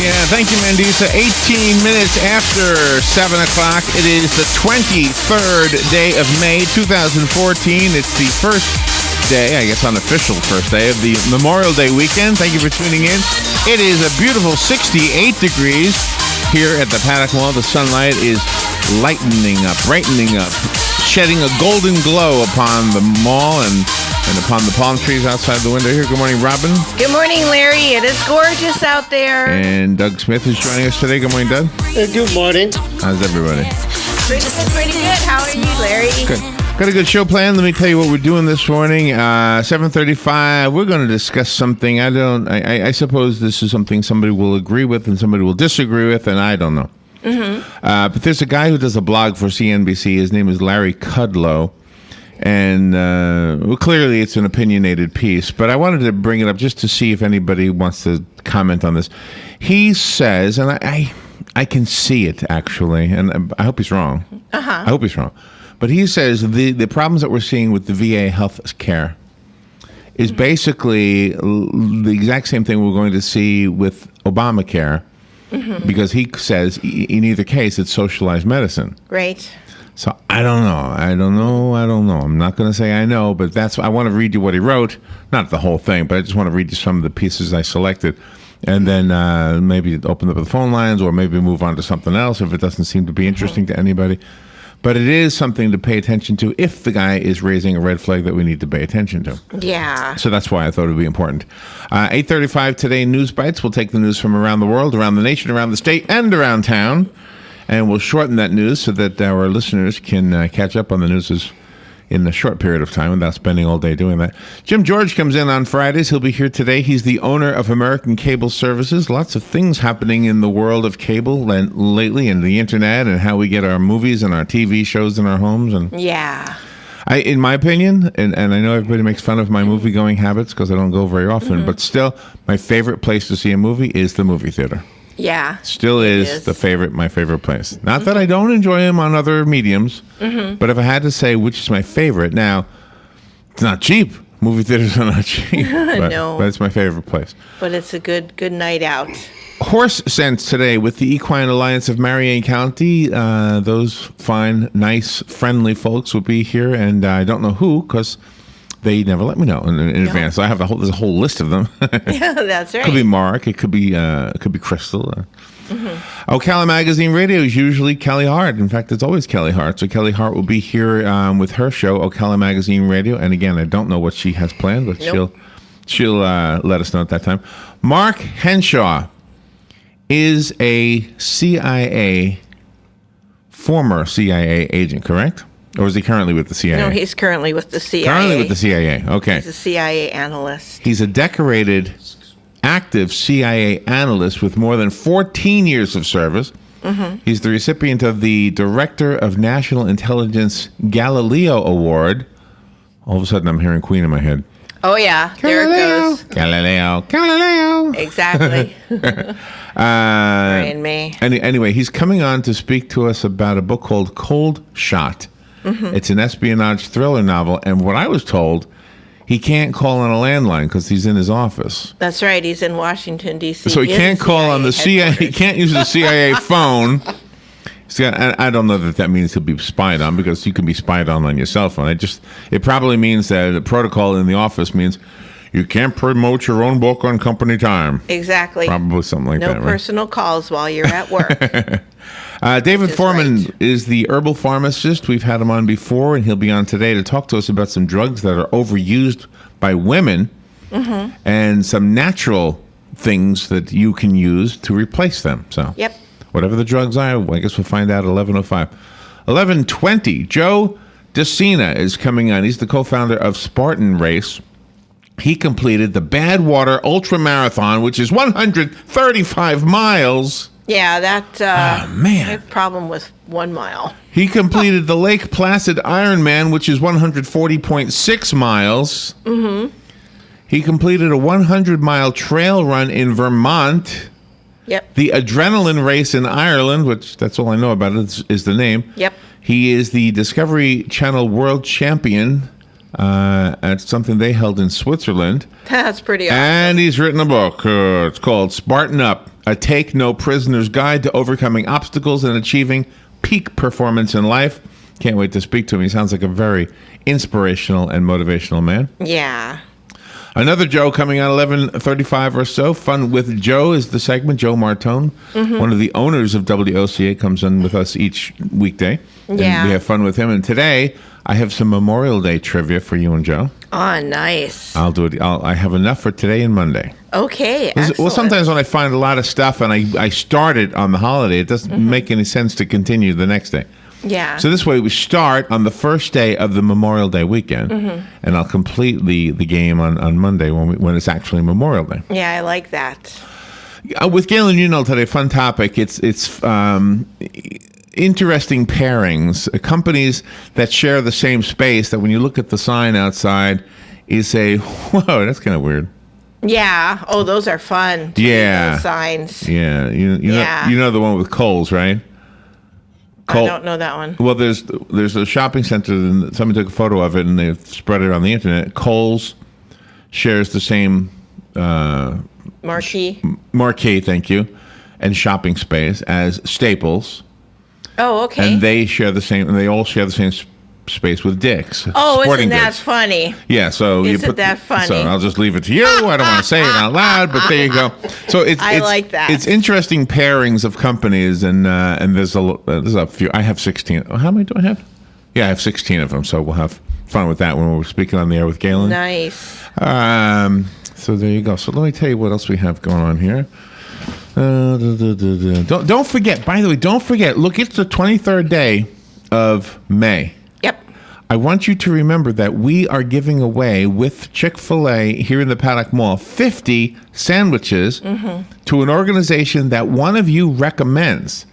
Yeah, thank you, Mandisa. 18 minutes after 7 o'clock. It is the 23rd day of May, 2014. It's the first day, I guess unofficial first day of the Memorial Day weekend. Thank you for tuning in. It is a beautiful 68 degrees here at the Paddock Mall. The sunlight is lightening up, brightening up, shedding a golden glow upon the mall and upon the palm trees outside the window here. Good morning, Robin. Good morning, Larry. It is gorgeous out there. And Doug Smith is joining us today. Good morning, Doug. Good morning. How's everybody? Pretty good. How are you, Larry? Good. Got a good show planned. Let me tell you what we're doing this morning. 7:35. We're going to discuss something. I suppose this is something somebody will agree with and somebody will disagree with, and I don't know. But there's a guy who does a blog for CNBC. His name is Larry Kudlow. And well, clearly it's an opinionated piece, but I wanted to bring it up just to see if anybody wants to comment on this. He says, and I can see it actually, and I hope he's wrong. I hope he's wrong. But he says the problems that we're seeing with the VA health care is basically the exact same thing we're going to see with Obamacare, because he says in either case it's socialized medicine. Right. So I don't know. I'm not going to say I know, but I want to read you what he wrote. Not the whole thing, but I just want to read you some of the pieces I selected. And then maybe open up the phone lines or maybe move on to something else if it doesn't seem to be interesting to anybody. But it is something to pay attention to if the guy is raising a red flag that we need to pay attention to. Yeah. So that's why I thought it would be important. 8:35 today, News Bites. We'll take the news from around the world, around the nation, around the state, and around town. And we'll shorten that news so that our listeners can catch up on the news in a short period of time without spending all day doing that. Jim George comes in on Fridays. He'll be here today. He's the owner of American Cable Services. Lots of things happening in the world of cable lately, and the internet, and how we get our movies and our TV shows in our homes. And yeah. In my opinion, and I know everybody makes fun of my movie-going habits because I don't go very often, but still, my favorite place to see a movie is the movie theater. Yeah. Still is my favorite place. Not that I don't enjoy them on other mediums, but if I had to say which is my favorite, now, it's not cheap. Movie theaters are not cheap. No. But it's my favorite place. But it's a good night out. Horse Sense today with the Equine Alliance of Marion County. Those fine, nice, friendly folks will be here, and I don't know who because they never let me know in advance. I have there's a whole list of them. Yeah, that's right. Could be Mark. It could be Crystal. Ocala Magazine Radio is usually Kelly Hart. In fact, it's always Kelly Hart. So Kelly Hart will be here with her show, Ocala Magazine Radio. And again, I don't know what she has planned, but she'll let us know at that time. Mark Henshaw is a former CIA agent, correct? Or is he currently with the CIA? No, he's currently with the CIA. Currently with the CIA, okay. He's a CIA analyst. He's a decorated, active CIA analyst with more than 14 years of service. He's the recipient of the Director of National Intelligence Galileo Award. All of a sudden, I'm hearing Queen in my head. Oh, yeah. There it goes. Galileo. Exactly. And me. Anyway, he's coming on to speak to us about a book called Cold Shot. It's an espionage thriller novel, and what I was told, he can't call on a landline because he's in his office. That's right. He's in Washington, D.C. So he can't call on the CIA. He can't use the CIA phone. I don't know that means he'll be spied on, because you can be spied on your cell phone. It probably means that the protocol in the office means you can't promote your own book on company time. Exactly. Probably something like that. No personal calls while you're at work. David Foreman is the herbal pharmacist. We've had him on before, and he'll be on today to talk to us about some drugs that are overused by women and some natural things that you can use to replace them. So, whatever the drugs are, I guess we'll find out at 11:05. 11:20, Joe DeCina is coming on. He's the co-founder of Spartan Race. He completed the Badwater Ultra Marathon, which is 135 miles. Yeah, that man. I have a problem with 1 mile. He completed the Lake Placid Ironman, which is 140.6 miles. He completed a 100-mile trail run in Vermont. Yep. The Adrenaline Race in Ireland, which that's all I know about it, is the name. Yep. He is the Discovery Channel World Champion It's something they held in Switzerland. That's pretty awesome. And he's written a book. It's called Spartan Up, a Take No Prisoner's Guide to Overcoming Obstacles and Achieving Peak Performance in Life. Can't wait to speak to him. He sounds like a very inspirational and motivational man. Yeah. Another Joe coming on 11:35 or so. Fun with Joe is the segment. Joe Martone, one of the owners of WOCA, comes in with us each weekday. And Yeah. we have fun with him. And today, I have some Memorial Day trivia for you and Joe. Oh, nice. I'll do it. I have enough for today and Monday. Okay, excellent. Well, sometimes when I find a lot of stuff and I start it on the holiday, it doesn't make any sense to continue the next day. Yeah. So this way, we start on the first day of the Memorial Day weekend, and I'll complete the game on Monday when it's actually Memorial Day. Yeah, I like that. With Galen, today, fun topic. It's interesting pairings. Companies that share the same space that when you look at the sign outside, you say, "Whoa, that's kind of weird." Yeah. Oh, those are fun. Yeah. Those signs. Yeah, Yeah. you know the one with Kohl's, right? I don't know that one. Well, there's a shopping center, and somebody took a photo of it, and they've spread it on the internet. Kohl's shares the same marquee, thank you, and shopping space as Staples, Oh, okay. and they all share the same space with Dick's. Oh, Sporting isn't that goods. funny? Yeah, so Isn't that funny? So I'll just leave it to you. I don't want to say it out loud, but there you go. So I like that. It's interesting pairings of companies, and there's a few. I have 16. How many do I have? Yeah, I have 16 of them. So we'll have fun with that when we're speaking on the air with Galen. Nice. So there you go. So let me tell you what else we have going on here. Don't forget. By the way, don't forget. Look, it's the 23rd day of May. Yep. I want you to remember that we are giving away with Chick-fil-A here in the Paddock Mall 50 sandwiches to an organization that one of you recommends.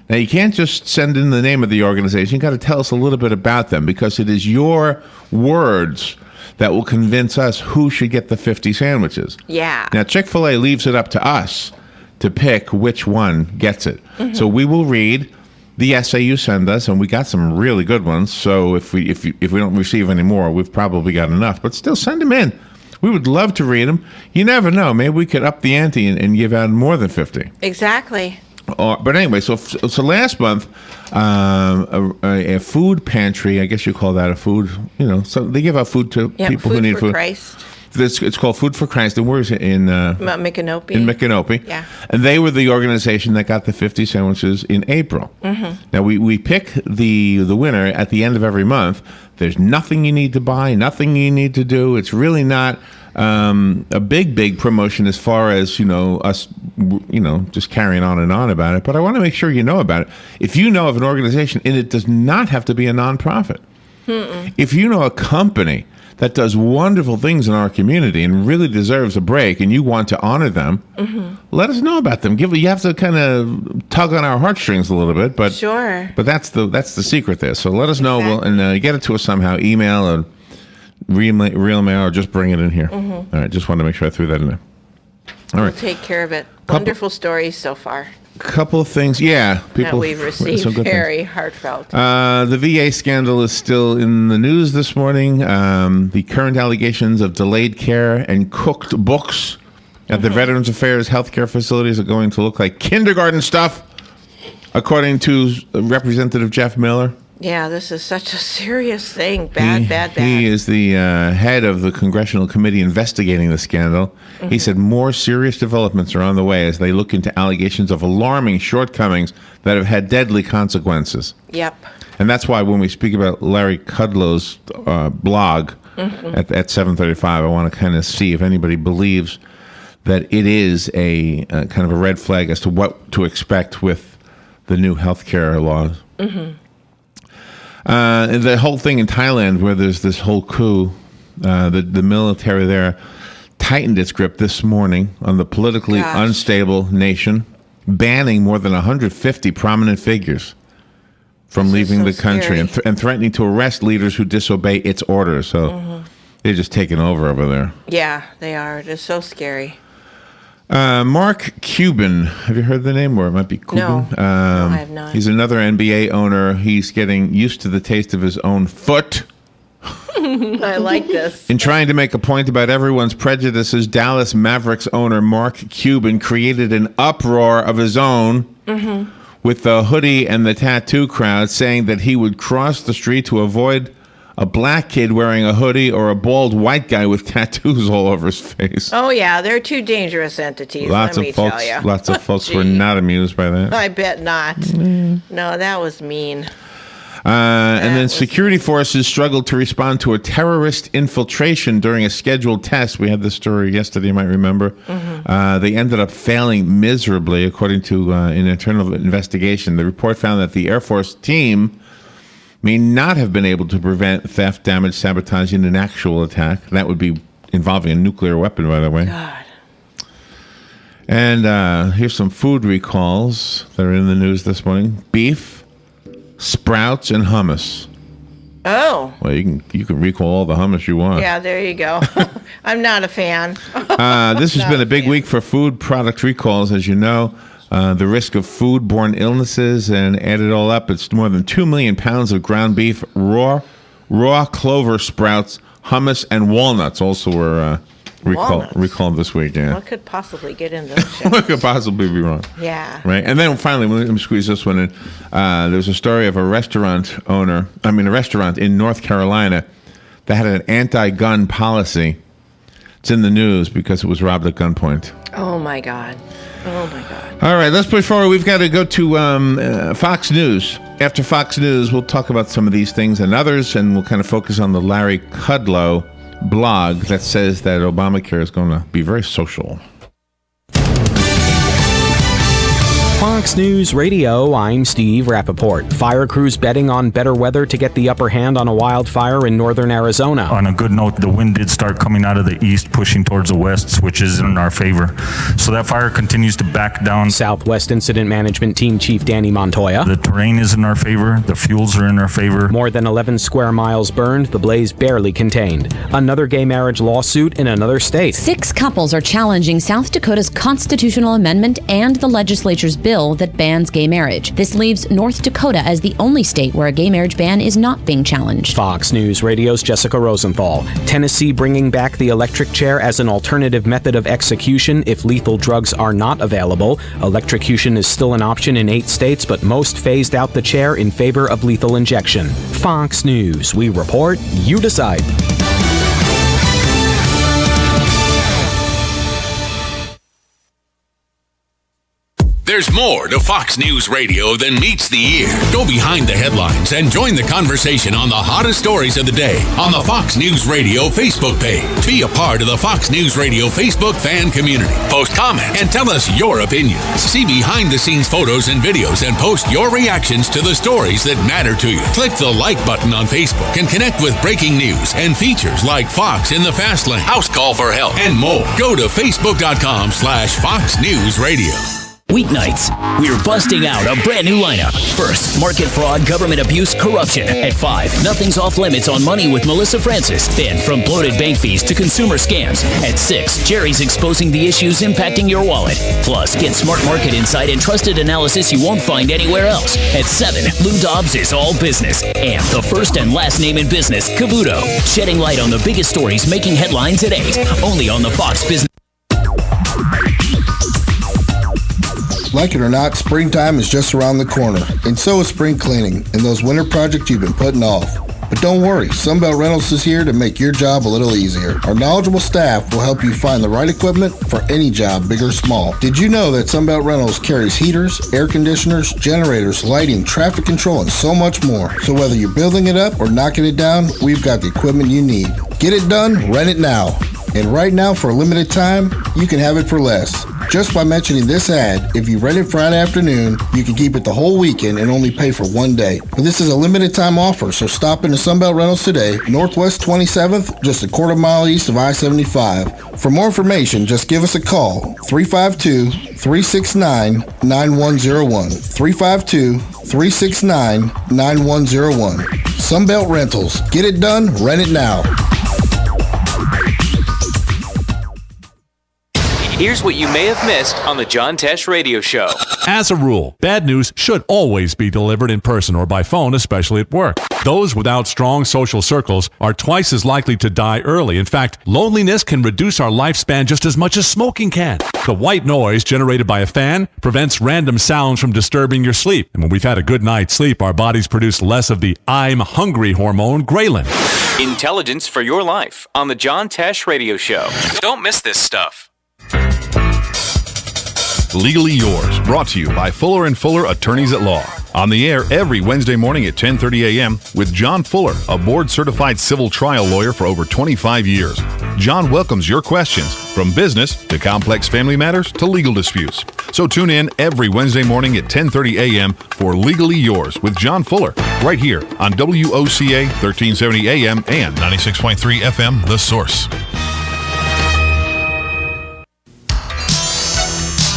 Now, you can't just send in the name of the organization. You got to tell us a little bit about them, because it is your words that will convince us who should get the 50 sandwiches. Yeah. Now, Chick-fil-A leaves it up to us to pick which one gets it. So we will read the essay you send us, and we got some really good ones. So if we don't receive any more, we've probably got enough. But still, send them in. We would love to read them. You never know. Maybe we could up the ante and give out more than 50. Exactly. But anyway, so last month, a food pantry, I guess you call that a food, so they give out food to people who need for food. Christ. It's called Food for Christ, and where is it? In Micanopy. In Micanopy. Yeah. And they were the organization that got the 50 sandwiches in April. Now, we pick the winner at the end of every month. There's nothing you need to buy, nothing you need to do. It's really not a big promotion as far as, us, just carrying on and on about it. But I want to make sure you know about it. If you know of an organization, and it does not have to be a nonprofit. If you know a company that does wonderful things in our community and really deserves a break, and you want to honor them, let us know about them. You have to kind of tug on our heartstrings a little bit, but Sure. But that's the secret there. So let us know, and get it to us somehow. Email or real mail, or just bring it in here. All right, just wanted to make sure I threw that in there. All right, We'll take care of it. Wonderful stories so far couple of things. Yeah, that we've received. some good things. Very heartfelt. The VA scandal is still in the news this morning. The current allegations of delayed care and cooked books at the Veterans Affairs healthcare facilities are going to look like kindergarten stuff, according to Representative Jeff Miller. Yeah, this is such a serious thing. Bad. He is the head of the congressional committee investigating the scandal. He said more serious developments are on the way as they look into allegations of alarming shortcomings that have had deadly consequences. Yep. And that's why when we speak about Larry Kudlow's blog at 7:35, I want to kind of see if anybody believes that it is a kind of a red flag as to what to expect with the new healthcare laws. The whole thing in Thailand, where there's this whole coup, the military there tightened its grip this morning on the politically unstable nation, banning more than 150 prominent figures from leaving the country and threatening to arrest leaders who disobey its orders. So they're just taking over there. Yeah, they are. It is so scary. Mark Cuban, have you heard the name? Or it might be Cuban. No, I have not. He's another NBA owner. He's getting used to the taste of his own foot. I like this. In trying to make a point about everyone's prejudices, Dallas Mavericks owner Mark Cuban created an uproar of his own with the hoodie and the tattoo crowd, saying that he would cross the street to avoid a black kid wearing a hoodie or a bald white guy with tattoos all over his face. Oh, yeah, they're two dangerous entities, let me tell you. Lots of folks were not amused by that. I bet not. No, that was mean. And then security forces struggled to respond to a terrorist infiltration during a scheduled test. We had this story yesterday, you might remember. They ended up failing miserably, according to an internal investigation. The report found that the Air Force team may not have been able to prevent theft, damage, sabotage in an actual attack. That would be involving a nuclear weapon, by the way. God. And here's some food recalls that are in the news this morning. Beef, sprouts, and hummus. Oh. Well, you can recall all the hummus you want. Yeah, there you go. I'm not a fan. This has been a big week for food product recalls, as you know. The risk of foodborne illnesses, and add it all up, it's more than 2 million pounds of ground beef, raw clover sprouts, hummus, and walnuts also were recalled this week. Yeah. What could possibly get in those? What could possibly be wrong? Yeah. Right. And then finally, let me squeeze this one in. There's a story of a restaurant in North Carolina that had an anti-gun policy. It's in the news because it was robbed at gunpoint. Oh, my God. Oh, my God. All right, let's push forward. We've got to go to Fox News. After Fox News, we'll talk about some of these things and others, and we'll kind of focus on the Larry Kudlow blog that says that Obamacare is going to be very social. Fox News Radio, I'm Steve Rappaport. Fire crews betting on better weather to get the upper hand on a wildfire in northern Arizona. On a good note, the wind did start coming out of the east, pushing towards the west, which is in our favor. So that fire continues to back down. Southwest Incident Management Team Chief Danny Montoya. The terrain is in our favor. The fuels are in our favor. More than 11 square miles burned, the blaze barely contained. Another gay marriage lawsuit in another state. 6 couples are challenging South Dakota's constitutional amendment and the legislature's bill that bans gay marriage. This leaves North Dakota as the only state where a gay marriage ban is not being challenged. Fox News Radio's Jessica Rosenthal. Tennessee bringing back the electric chair as an alternative method of execution if lethal drugs are not available. Electrocution is still an option in 8 states, but most phased out the chair in favor of lethal injection. Fox News. We report, you decide. There's more to Fox News Radio than meets the ear. Go behind the headlines and join the conversation on the hottest stories of the day on the Fox News Radio Facebook page. Be a part of the Fox News Radio Facebook fan community. Post comments and tell us your opinions. See behind-the-scenes photos and videos and post your reactions to the stories that matter to you. Click the like button on Facebook and connect with breaking news and features like Fox in the Fast Lane, House Call for Help, and more. Go to facebook.com/Fox News Radio. Weeknights, we're busting out a brand new lineup. First, market fraud, government abuse, corruption. At 5, nothing's off limits on money with Melissa Francis. Then, from bloated bank fees to consumer scams. At 6, Jerry's exposing the issues impacting your wallet. Plus, get smart market insight and trusted analysis you won't find anywhere else. At 7, Lou Dobbs is all business. And the first and last name in business, Cavuto, shedding light on the biggest stories making headlines at 8. Only on the Fox Business. Like it or not, springtime is just around the corner, and so is spring cleaning and those winter projects you've been putting off. But don't worry, Sunbelt Rentals is here to make your job a little easier. Our knowledgeable staff will help you find the right equipment for any job, big or small. Did you know that Sunbelt Rentals carries heaters, air conditioners, generators, lighting, traffic control, and so much more? So whether you're building it up or knocking it down, we've got the equipment you need. Get it done, rent it now. And right now, for a limited time, you can have it for less. Just by mentioning this ad, if you rent it Friday afternoon, you can keep it the whole weekend and only pay for 1 day. But this is a limited time offer, so stop into Sunbelt Rentals today, Northwest 27th, just a quarter mile east of I-75. For more information, just give us a call, 352-369-9101. 352-369-9101. Sunbelt Rentals. Get it done, rent it now. Here's what you may have missed on the John Tesh Radio Show. As a rule, bad news should always be delivered in person or by phone, especially at work. Those without strong social circles are twice as likely to die early. In fact, loneliness can reduce our lifespan just as much as smoking can. The white noise generated by a fan prevents random sounds from disturbing your sleep. And when we've had a good night's sleep, our bodies produce less of the I'm hungry hormone, ghrelin. Intelligence for your life on the John Tesh Radio Show. Don't miss this stuff. Legally Yours, brought to you by Fuller & Fuller Attorneys at Law. On the air every Wednesday morning at 10:30 a.m. with John Fuller, a board-certified civil trial lawyer for over 25 years. John welcomes your questions, from business to complex family matters to legal disputes. So tune in every Wednesday morning at 10:30 a.m. for Legally Yours with John Fuller, right here on WOCA 1370 AM and 96.3 FM, The Source.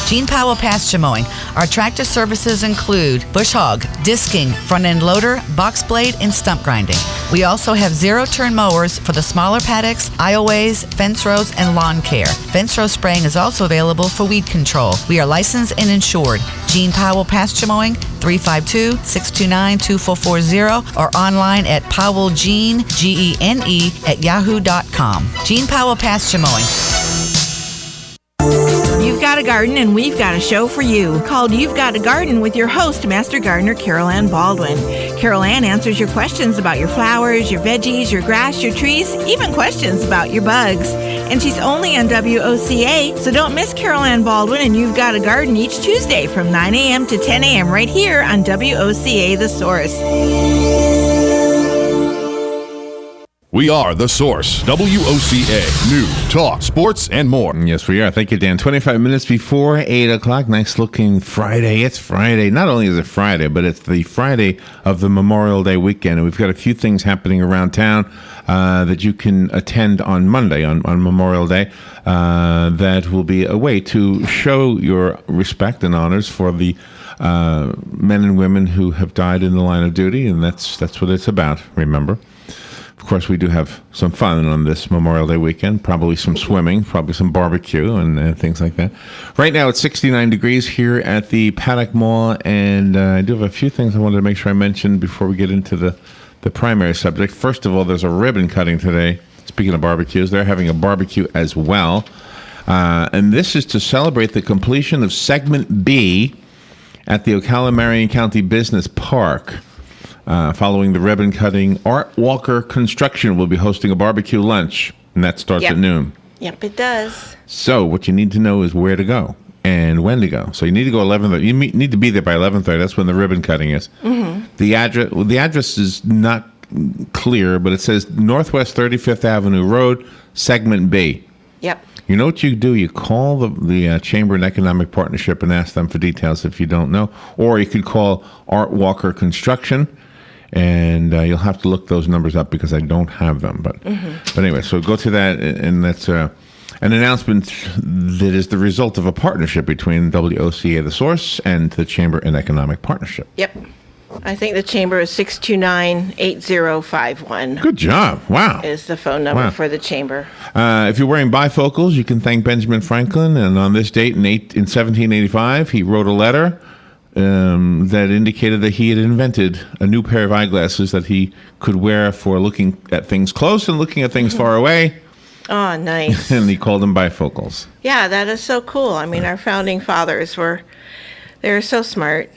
Gene Powell Pasture Mowing. Our tractor services include bush hog, disking, front end loader, box blade, and stump grinding. We also have zero-turn mowers for the smaller paddocks, aisleways, fence rows, and lawn care. Fence row spraying is also available for weed control. We are licensed and insured. Gene Powell Pasture Mowing, 352-629-2440, or online at powellgene, Gene, at yahoo.com. Gene Powell Pasture Mowing. You've got a garden and we've got a show for you called You've Got a Garden with your host, Master Gardener Carol Ann Baldwin. Carol Ann answers your questions about your flowers, your veggies, your grass, your trees, even questions about your bugs. And she's only on WOCA, so don't miss Carol Ann Baldwin and You've Got a Garden each Tuesday from 9 a.m. to 10 a.m. right here on WOCA The Source. We are The Source, WOCA, news, talk, sports, and more. Yes, we are. Thank you, Dan. 25 minutes before 8 o'clock. Nice looking Friday. It's Friday. Not only is it Friday, but it's the Friday of the Memorial Day weekend. And we've got a few things happening around town that you can attend on Monday, on Memorial Day, that will be a way to show your respect and honors for the men and women who have died in the line of duty. And that's what it's about, remember. Of course, we do have some fun on this Memorial Day weekend, probably some swimming, probably some barbecue and things like that. Right now, it's 69 degrees here at the Paddock Mall, and I do have a few things I wanted to make sure I mentioned before we get into the primary subject. First of all, there's a ribbon cutting today. Speaking of barbecues, they're having a barbecue as well. And this is to celebrate the completion of Segment B at the Ocala Marion County Business Park. Following the ribbon cutting, Art Walker Construction will be hosting a barbecue lunch, and that starts at noon. Yep, it does. So what you need to know is where to go and when to go. So you need to go 11:30. You need to be there by 11:30. That's when the ribbon cutting is. Mm-hmm. The address is not clear, but it says Northwest 35th Avenue Road, Segment B. Yep. You know what you do? You call the Chamber and Economic Partnership and ask them for details if you don't know, or you could call Art Walker Construction. And you'll have to look those numbers up because I don't have them. But anyway, so go to that, and that's an announcement that is the result of a partnership between WOCA The Source and the Chamber and Economic Partnership. Yep. I think the chamber is 629-8051. Good job. Wow. Is the phone number for the chamber. If you're wearing bifocals, you can thank Benjamin Franklin. And on this date in 1785, he wrote a letter that indicated that he had invented a new pair of eyeglasses that he could wear for looking at things close and looking at things far away. Oh, nice. And he called them bifocals. Yeah, that is so cool. I mean, our founding fathers they were so smart.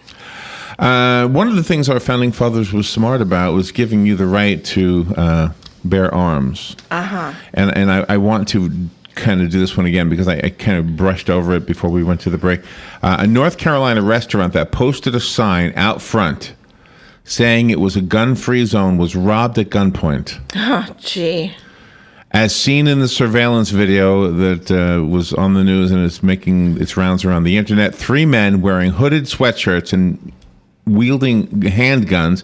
One of the things our founding fathers was smart about was giving you the right to bear arms. Uh-huh. And I want to kind of do this one again because I kind of brushed over it before we went to the break. A North Carolina restaurant that posted a sign out front saying it was a gun-free zone was robbed at gunpoint. Oh, gee. As seen in the surveillance video that was on the news and is making its rounds around the internet, 3 men wearing hooded sweatshirts and wielding handguns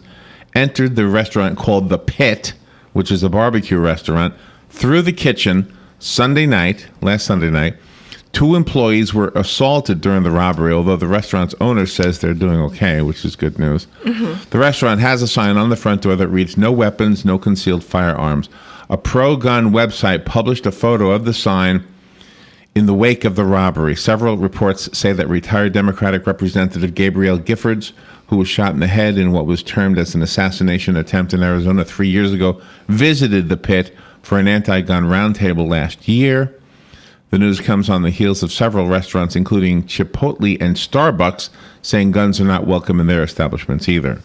entered the restaurant called The Pit, which is a barbecue restaurant, through the kitchen last Sunday night. 2 employees were assaulted during the robbery, although the restaurant's owner says they're doing okay, which is good news. Mm-hmm. The restaurant has a sign on the front door that reads, "No weapons, no concealed firearms." A pro-gun website published a photo of the sign in the wake of the robbery. Several reports say that retired Democratic Representative Gabrielle Giffords, who was shot in the head in what was termed as an assassination attempt in Arizona 3 years ago, visited the pit for an anti-gun roundtable last year. The news comes on the heels of several restaurants, including Chipotle and Starbucks, saying guns are not welcome in their establishments either.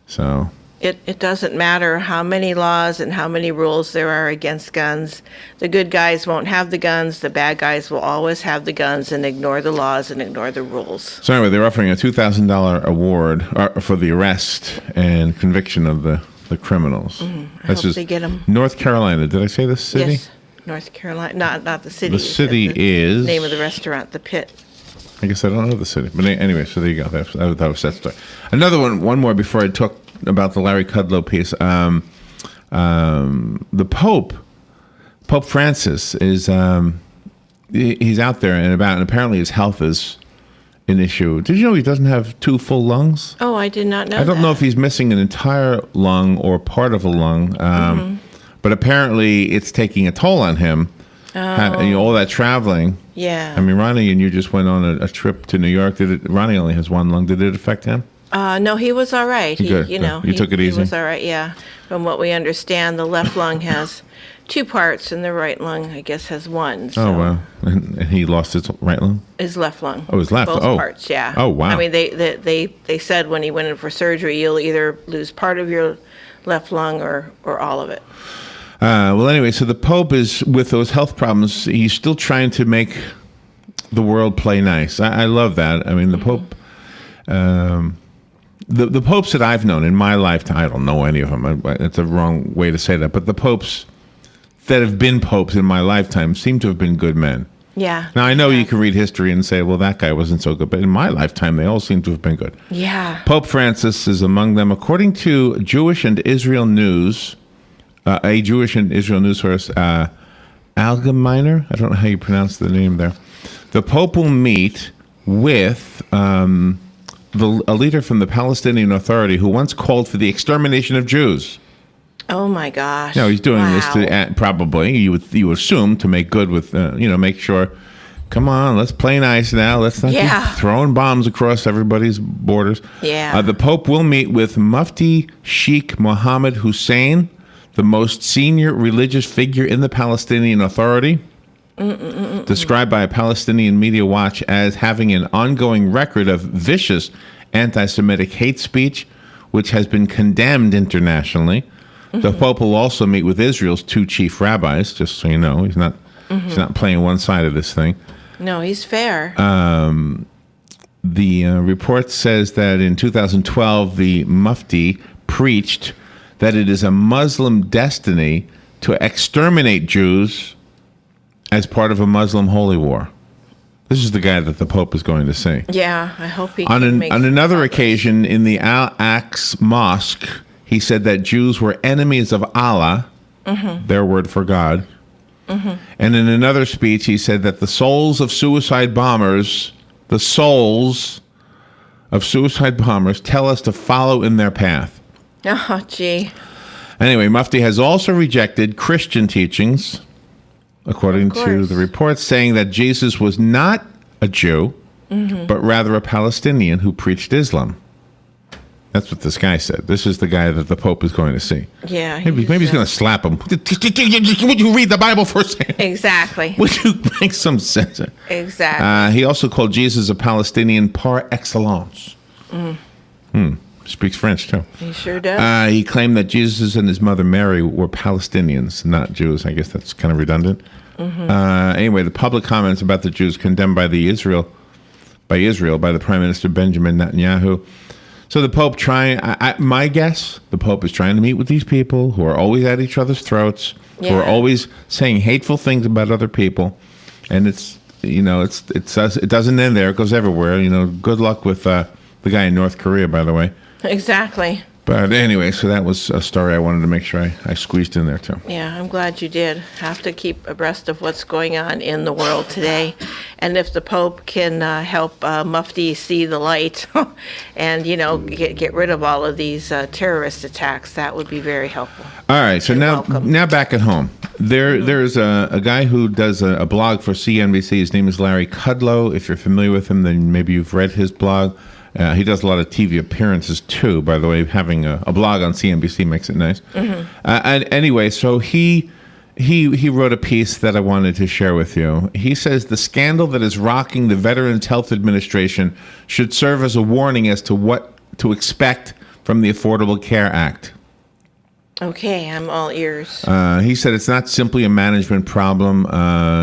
So It doesn't matter how many laws and how many rules there are against guns. The good guys won't have the guns. The bad guys will always have the guns and ignore the laws and ignore the rules. So anyway, they're offering a $2,000 award for the arrest and conviction of the criminals. I hope they get them. North Carolina. Did I say the city? Yes, North Carolina. Not the city. The city is... name of the restaurant, The Pit. I guess I don't know the city. But anyway, so there you go. That was that story. Another one more before I talk about the Larry Kudlow piece. The Pope Francis is he's out there and about, and apparently his health is an issue. Did you know he doesn't have 2 full lungs? Oh, I did not know. I don't that. know if he's missing an entire lung or part of a lung, but apparently it's taking a toll on him. All that traveling. Yeah. I mean, Ronnie and you just went on a trip to New York. Ronnie only has 1 lung. Did it affect him? No, he was all right. Good. You know, You took it easy? He was all right, yeah. From what we understand, the left lung has 2 parts, and the right lung, I guess, has 1. So Oh, wow. And he lost his right lung? his left lung. Oh, his left. Both Oh. parts, yeah. Oh, wow. I mean, they said when he went in for surgery, you'll either lose part of your left lung or all of it. Well, anyway, so the Pope is, with those health problems, he's still trying to make the world play nice. I love that. I mean, the Pope... The popes that I've known in my lifetime, I don't know any of them. It's a wrong way to say that. But the popes that have been popes in my lifetime seem to have been good men. Yeah. Now, I know you can read history and say, well, that guy wasn't so good. But in my lifetime, they all seem to have been good. Yeah. Pope Francis is among them. According to Jewish and Israel News, a Jewish and Israel news source, Allgemeiner, I don't know how you pronounce the name there. The Pope will meet with... a leader from the Palestinian Authority who once called for the extermination of Jews. Oh my gosh. No, he's doing this Wow. to probably you would assume to make good with make sure. Come on, let's play nice now. Let's not Yeah. be throwing bombs across everybody's borders. Yeah. The Pope will meet with Mufti Sheikh Mohammed Hussein, the most senior religious figure in the Palestinian Authority. Described by a Palestinian media watch as having an ongoing record of vicious anti-Semitic hate speech, which has been condemned internationally. The Pope will also meet with Israel's 2 chief rabbis, just so you know. He's not playing one side of this thing. No, he's fair. The report says that in 2012, the Mufti preached that it is a Muslim destiny to exterminate Jews as part of a Muslim holy war. This is the guy that the Pope is going to see. Yeah, I hope he On can make another progress. occasion in the Al-Aqsa Mosque, he said that Jews were enemies of Allah, their word for God. And in another speech, he said that the souls of suicide bombers tell us to follow in their path. Oh, gee. Anyway, Mufti has also rejected Christian teachings, according to the report, saying that Jesus was not a Jew, but rather a Palestinian who preached Islam. That's what this guy said. This is the guy that the Pope is going to see. Yeah. Maybe he's going to slap him. Would you read the Bible for a second? Exactly. Would you make some sense? Exactly. He also called Jesus a Palestinian par excellence. Speaks French, too. He sure does. He claimed that Jesus and his mother Mary were Palestinians, not Jews. I guess that's kind of redundant. Anyway, the public comments about the Jews condemned by Israel by the Prime Minister Benjamin Netanyahu. So the Pope my guess, the Pope is trying to meet with these people who are always at each other's throats, who are always saying hateful things about other people, and it doesn't end there. It goes everywhere. Good luck with the guy in North Korea, by the way. Exactly. But anyway, so that was a story I wanted to make sure I squeezed in there too. Yeah, I'm glad you did. Have to keep abreast of what's going on in the world today. And if the Pope can help Mufti see the light and, get rid of all of these terrorist attacks, that would be very helpful. All right, so now back at home. There's a guy who does a blog for CNBC. His name is Larry Kudlow. If you're familiar with him, then maybe you've read his blog. He does a lot of TV appearances, too. By the way, having a blog on CNBC makes it nice. And anyway, so he wrote a piece that I wanted to share with you. He says the scandal that is rocking the Veterans Health Administration should serve as a warning as to what to expect from the Affordable Care Act. Okay, I'm all ears. He said it's not simply a management problem.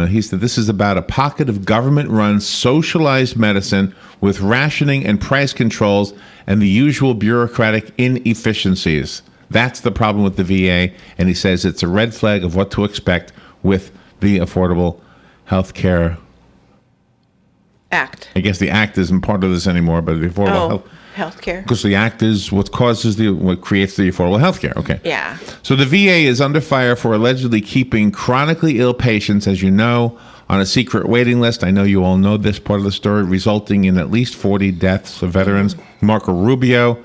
He said this is about a pocket of government-run socialized medicine with rationing and price controls and the usual bureaucratic inefficiencies. That's the problem with the VA, and he says it's a red flag of what to expect with the Affordable Health Care Act. I guess the act isn't part of this anymore, but the Affordable Health Care. Because the act is what creates the Affordable Health Care. Okay. Yeah. So the VA is under fire for allegedly keeping chronically ill patients, as you know, on a secret waiting list. I know you all know this part of the story, resulting in at least 40 deaths of veterans. Marco Rubio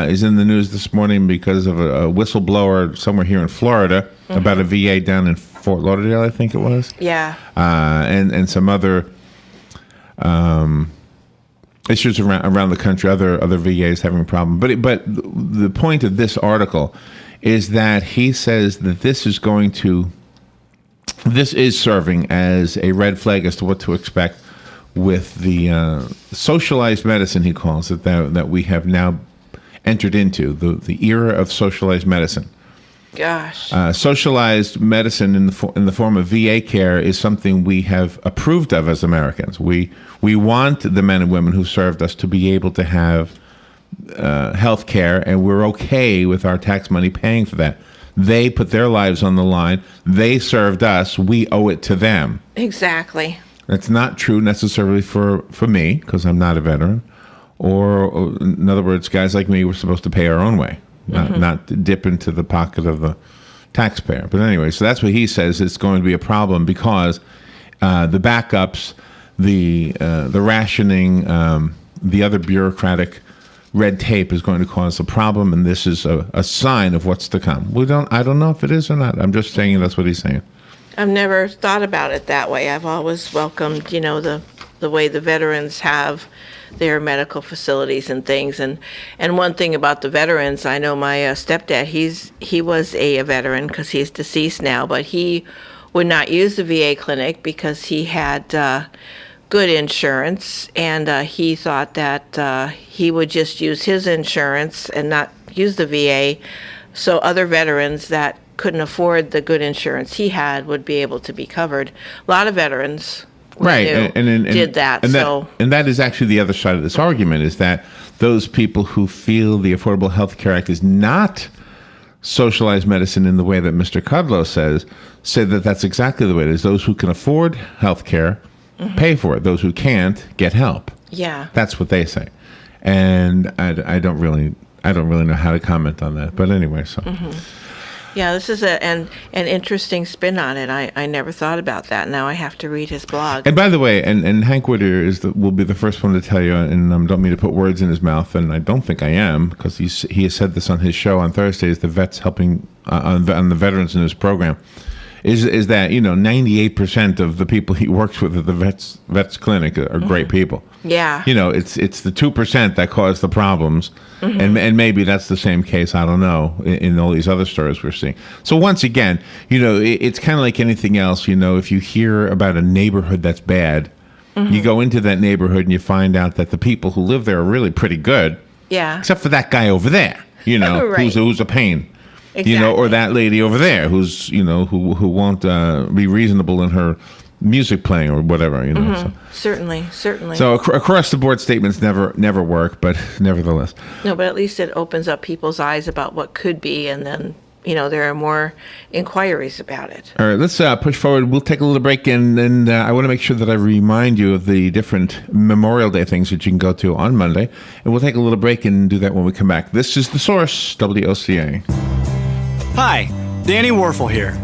is in the news this morning because of a whistleblower somewhere here in Florida about a VA down in Fort Lauderdale, I think it was. Yeah. And some other issues around the country, other VAs having a problem. But the point of this article is that he says that this is serving as a red flag as to what to expect with the socialized medicine, he calls it, that we have now entered into, the era of socialized medicine. Gosh. Socialized medicine in the form of VA care is something we have approved of as Americans. We want the men and women who served us to be able to have health care, and we're okay with our tax money paying for that. They put their lives on the line. They served us. We owe it to them. Exactly. That's not true necessarily for me, because I'm not a veteran. Or, in other words, guys like me, we're supposed to pay our own way. Not dip into the pocket of the taxpayer. But anyway, so that's what he says. It's going to be a problem because the backups, the rationing, the other bureaucratic red tape is going to cause a problem, and this is a sign of what's to come. I don't know if it is or not. I'm just saying that's what he's saying. I've never thought about it that way. I've always welcomed, the way the veterans have their medical facilities and things. And one thing about the veterans, I know my stepdad, he was a veteran because he's deceased now, but he would not use the VA clinic because he had good insurance, and he thought that he would just use his insurance and not use the VA, so other veterans that couldn't afford the good insurance he had would be able to be covered. A lot of veterans did that. And that is actually the other side of this argument, is that those people who feel the Affordable Health Care Act is not socialized medicine in the way that Mr. Kudlow say that that's exactly the way it is. Those who can afford health care pay for it. Those who can't get help. Yeah. That's what they say. And I don't really know how to comment on that. But anyway, so. Yeah, this is an interesting spin on it. I never thought about that. Now I have to read his blog. And by the way, and Hank Whittier will be the first one to tell you, and I don't mean to put words in his mouth, and I don't think I am, because he has said this on his show on Thursdays, the Vets Helping, on the Veterans News program, is that 98% of the people he works with at the vets clinic are great people. Yeah. It's the 2% that cause the problems, and maybe that's the same case. I don't know in all these other stories we're seeing. So once again, it's kind of like anything else. If you hear about a neighborhood that's bad, you go into that neighborhood and you find out that the people who live there are really pretty good. Yeah. Except for that guy over there, Right. who's a pain. Exactly. Or that lady over there who's who won't be reasonable in her music playing or whatever. So. Certainly. So across the board statements never work, but nevertheless. No, but at least it opens up people's eyes about what could be, and then there are more inquiries about it. All right, let's push forward. We'll take a little break, and I want to make sure that I remind you of the different Memorial Day things that you can go to on Monday, and we'll take a little break and do that when we come back. This is The Source, WOCA. Hi, Danny Warfel here.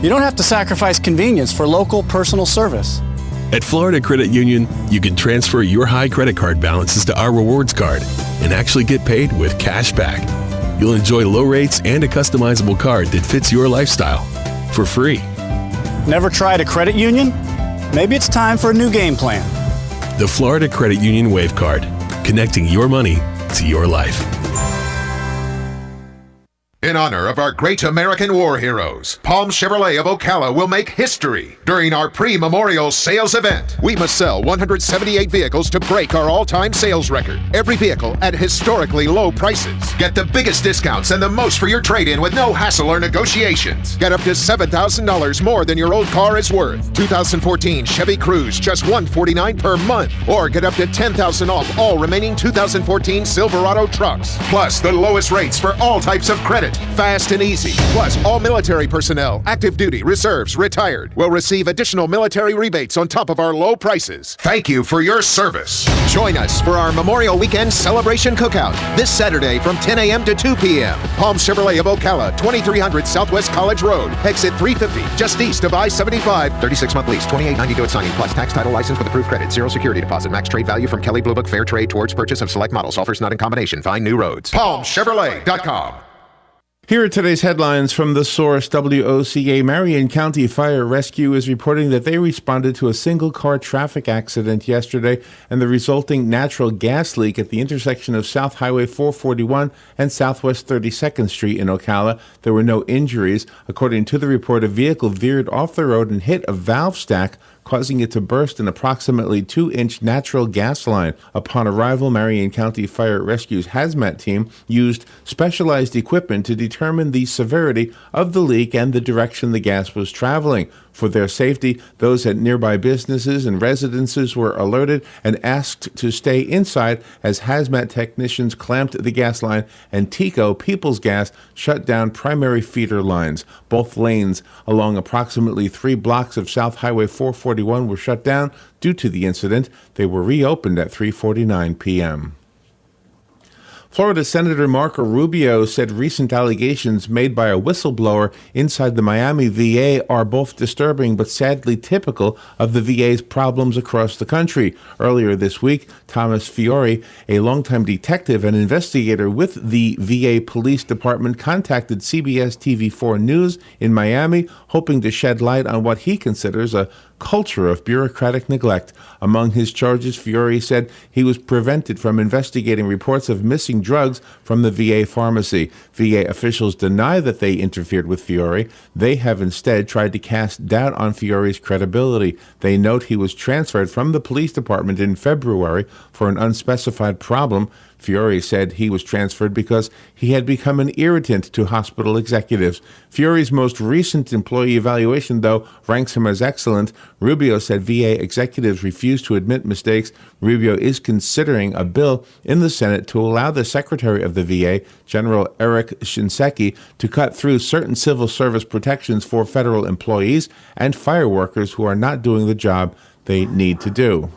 You don't have to sacrifice convenience for local personal service. At Florida Credit Union, you can transfer your high credit card balances to our rewards card and actually get paid with cash back. You'll enjoy low rates and a customizable card that fits your lifestyle for free. Never tried a credit union? Maybe it's time for a new game plan. The Florida Credit Union Wave Card, connecting your money to your life. In honor of our great American war heroes, Palm Chevrolet of Ocala will make history during our pre-memorial sales event. We must sell 178 vehicles to break our all-time sales record. Every vehicle at historically low prices. Get the biggest discounts and the most for your trade-in with no hassle or negotiations. Get up to $7,000 more than your old car is worth. 2014 Chevy Cruze, just $149 per month. Or get up to $10,000 off all remaining 2014 Silverado trucks. Plus the lowest rates for all types of credit. Fast and easy. Plus, all military personnel, active duty, reserves, retired, will receive additional military rebates on top of our low prices. Thank you for your service. Join us for our Memorial Weekend Celebration Cookout this Saturday from 10 a.m. to 2 p.m. Palm Chevrolet of Ocala, 2300 Southwest College Road, exit 350, just east of I-75. 36-month lease, $28.92 at signing, plus tax, title, license with approved credit, zero security deposit, max trade value from Kelley Blue Book Fair Trade towards purchase of select models. Offers not in combination. Find new roads. PalmChevrolet.com. Here are today's headlines from the source WOCA. Marion County Fire Rescue is reporting that they responded to a single-car traffic accident yesterday and the resulting natural gas leak at the intersection of South Highway 441 and Southwest 32nd Street in Ocala. There were no injuries. According to the report, a vehicle veered off the road and hit a valve stack, causing it to burst an approximately 2-inch natural gas line. Upon arrival, Marion County Fire Rescue's hazmat team used specialized equipment to determine the severity of the leak and the direction the gas was traveling. For their safety, those at nearby businesses and residences were alerted and asked to stay inside as hazmat technicians clamped the gas line and TECO, People's Gas, shut down primary feeder lines. Both lanes along approximately 3 blocks of South Highway 441 were shut down due to the incident. They were reopened at 3:49 p.m. Florida Senator Marco Rubio said recent allegations made by a whistleblower inside the Miami VA are both disturbing but sadly typical of the VA's problems across the country. Earlier this week, Thomas Fiore, a longtime detective and investigator with the VA Police Department, contacted CBS TV4 News in Miami, hoping to shed light on what he considers a culture of bureaucratic neglect. Among his charges, Fiore said he was prevented from investigating reports of missing drugs from the VA pharmacy. VA officials deny that they interfered with Fiore. They have instead tried to cast doubt on Fiore's credibility. They note he was transferred from the police department in February for an unspecified problem. Fiore said he was transferred because he had become an irritant to hospital executives. Fiore's most recent employee evaluation, though, ranks him as excellent. Rubio said VA executives refused to admit mistakes. Rubio is considering a bill in the Senate to allow the Secretary of the VA, General Eric Shinseki, to cut through certain civil service protections for federal employees and fire workers who are not doing the job they need to do.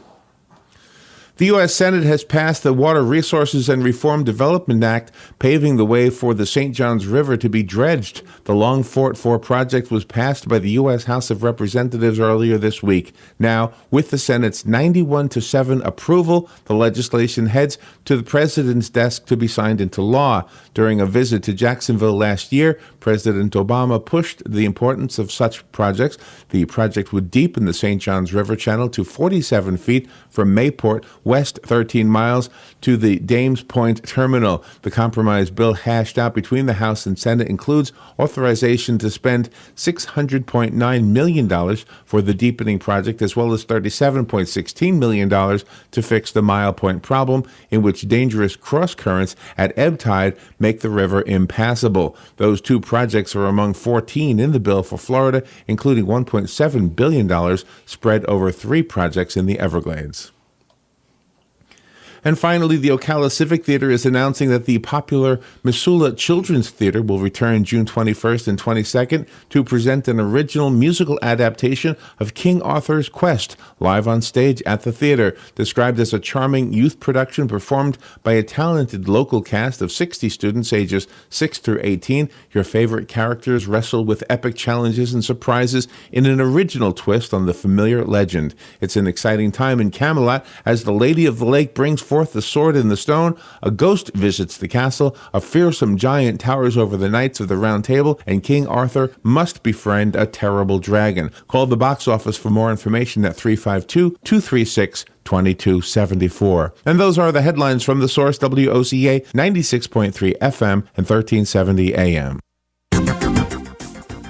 The U.S. Senate has passed the Water Resources and Reform Development Act, paving the way for the St. Johns River to be dredged. The Long Fort 4 project was passed by the U.S. House of Representatives earlier this week. Now, with the Senate's 91-7 approval, the legislation heads to the president's desk to be signed into law. During a visit to Jacksonville last year, President Obama pushed the importance of such projects. The project would deepen the St. Johns River channel to 47 feet from Mayport west 13 miles to the Dames Point terminal. The compromise bill hashed out between the House and Senate includes authorization to spend $600.9 million for the deepening project, as well as $37.16 million to fix the Mile Point problem, in which dangerous cross currents at ebb tide make the river impassable. Those two projects are among 14 in the bill for Florida, including $1.7 billion spread over 3 projects in the Everglades. And finally, the Ocala Civic Theater is announcing that the popular Missoula Children's Theater will return June 21st and 22nd to present an original musical adaptation of King Arthur's Quest, live on stage at the theater. Described as a charming youth production performed by a talented local cast of 60 students ages 6 through 18, your favorite characters wrestle with epic challenges and surprises in an original twist on the familiar legend. It's an exciting time in Camelot as the Lady of the Lake brings forth the sword and the stone, a ghost visits the castle, a fearsome giant towers over the Knights of the Round Table, and King Arthur must befriend a terrible dragon. Call the box office for more information at 352-236-2274. And those are the headlines from The Source, WOCA 96.3 FM and 1370 AM.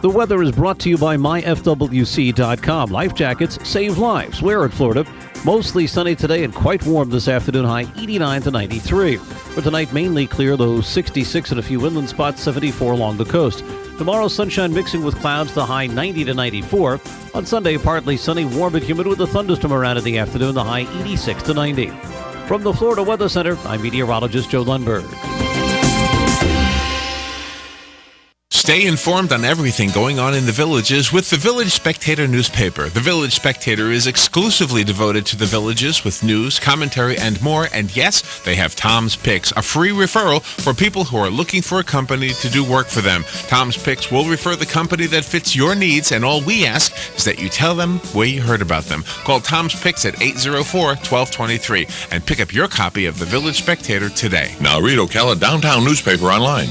The weather is brought to you by myfwc.com. Life jackets save lives. Wear it, Florida. Mostly sunny today and quite warm this afternoon, high 89 to 93. For tonight, mainly clear, though 66 at a few inland spots, 74 along the coast. Tomorrow, sunshine mixing with clouds, the high 90 to 94. On Sunday, partly sunny, warm and humid with a thunderstorm around in the afternoon, the high 86 to 90. From the Florida Weather Center, I'm meteorologist Joe Lundberg. Stay informed on everything going on in the villages with the Village Spectator newspaper. The Village Spectator is exclusively devoted to the villages with news, commentary, and more. And yes, they have Tom's Picks, a free referral for people who are looking for a company to do work for them. Tom's Picks will refer the company that fits your needs, and all we ask is that you tell them where you heard about them. Call Tom's Picks at 804-1223 and pick up your copy of the Village Spectator today. Now read Ocala Downtown newspaper online.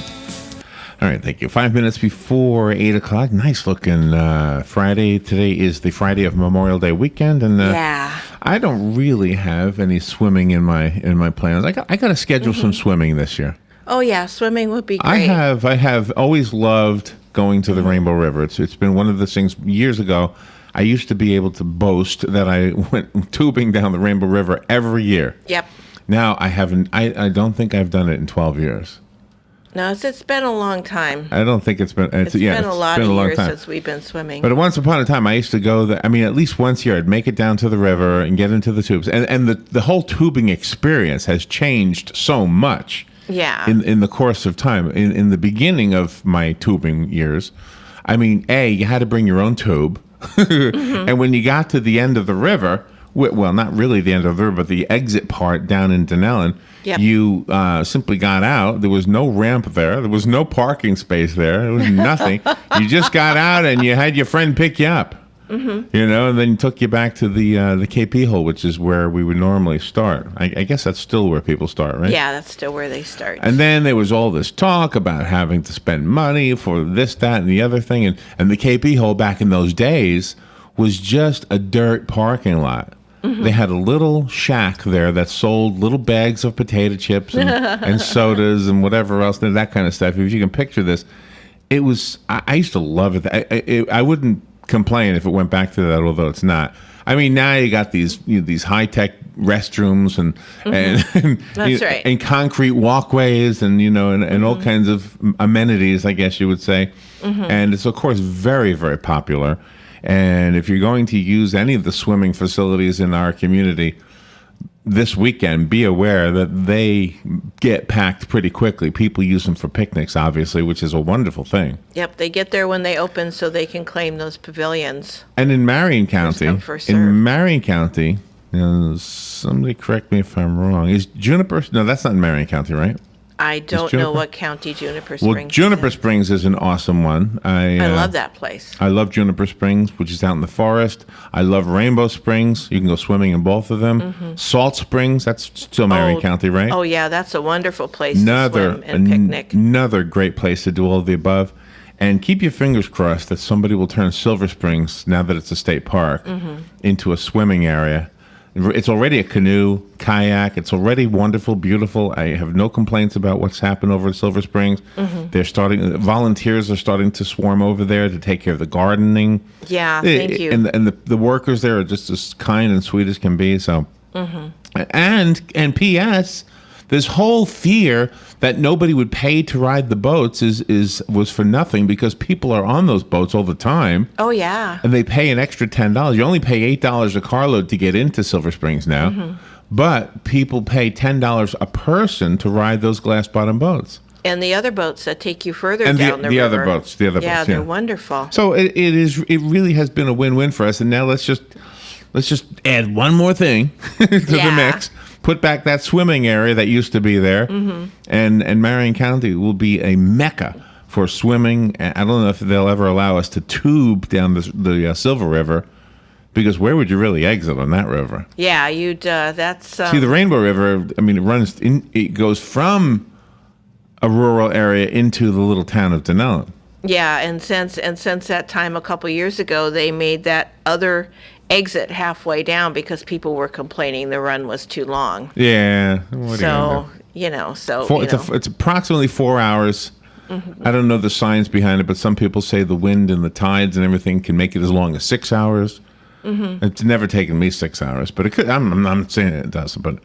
All right, thank you. 5 minutes before 8 o'clock. Nice looking Friday. Today is the Friday of Memorial Day weekend, and I don't really have any swimming in my plans. I got to schedule some swimming this year. Oh yeah, swimming would be great. I have always loved going to the Rainbow River. It's been one of the things years ago. I used to be able to boast that I went tubing down the Rainbow River every year. Yep. Now I haven't. I don't think I've done it in 12 years. No, it's been a long time. I don't think it's been. It's been a lot of years since we've been swimming. But once upon a time, I used to go there. I mean, at least once a year, I'd make it down to the river and get into the tubes. And the whole tubing experience has changed so much. Yeah. In the course of time. In the beginning of my tubing years, I mean, you had to bring your own tube. And when you got to the end of the river, well, not really the end of the river, but the exit part down in Denellen, you simply got out. There was no ramp there. There was no parking space there. There was nothing. You just got out and you had your friend pick you up. Mm-hmm. You know, and then took you back to the KP hole, which is where we would normally start. I guess that's still where people start, right? Yeah, that's still where they start. And then there was all this talk about having to spend money for this, that, and the other thing. And the KP hole back in those days was just a dirt parking lot. Mm-hmm. They had a little shack there that sold little bags of potato chips and sodas and whatever else, that kind of stuff. If you can picture this, it was. I used to love it. I wouldn't complain if it went back to that, although it's not. I mean, now you got these high tech restrooms and That's right. and concrete walkways and and all kinds of amenities, I guess you would say. Mm-hmm. And it's of course very, very popular. And if you're going to use any of the swimming facilities in our community this weekend, be aware that they get packed pretty quickly. People use them for picnics, obviously, which is a wonderful thing. Yep, they get there when they open so they can claim those pavilions. And in Marion County, somebody correct me if I'm wrong. Is Juniper? No, that's not in Marion County, right? I don't know what county Juniper Springs is. Well, Juniper Springs is an awesome one. I love that place. I love Juniper Springs, which is out in the forest. I love Rainbow Springs. You can go swimming in both of them. Mm-hmm. Salt Springs, that's still Marion County, right? Oh, yeah, that's a wonderful place to swim and picnic. Another great place to do all of the above. And keep your fingers crossed that somebody will turn Silver Springs, now that it's a state park, into a swimming area. It's already a canoe, kayak. It's already wonderful, beautiful. I have no complaints about what's happened over at Silver Springs. Mm-hmm. Volunteers are starting to swarm over there to take care of the gardening. Yeah, thank you. And the workers there are just as kind and sweet as can be. So, and P.S., this whole fear that nobody would pay to ride the boats was for nothing, because people are on those boats all the time. Oh, yeah. And they pay an extra $10. You only pay $8 a carload to get into Silver Springs now. Mm-hmm. but people pay $10 a person to ride those glass bottom boats. And the other boats that take you further And down the river. the other boats. Yeah, they're wonderful. So it really has been a win-win for us. And now let's just add one more thing to the mix. Put back that swimming area that used to be there, and Marion County will be a mecca for swimming. I don't know if they'll ever allow us to tube down the Silver River, because where would you really exit on that river? Yeah, that's... See, the Rainbow River, I mean, it goes from a rural area into the little town of Denellen. Yeah, and since that time a couple years ago, they made that other exit halfway down because people were complaining the run was too long. Yeah. It's approximately 4 hours. I don't know the science behind it, but some people say the wind and the tides and everything can make it as long as 6 hours. It's never taken me 6 hours, but it could. I'm not saying it does, but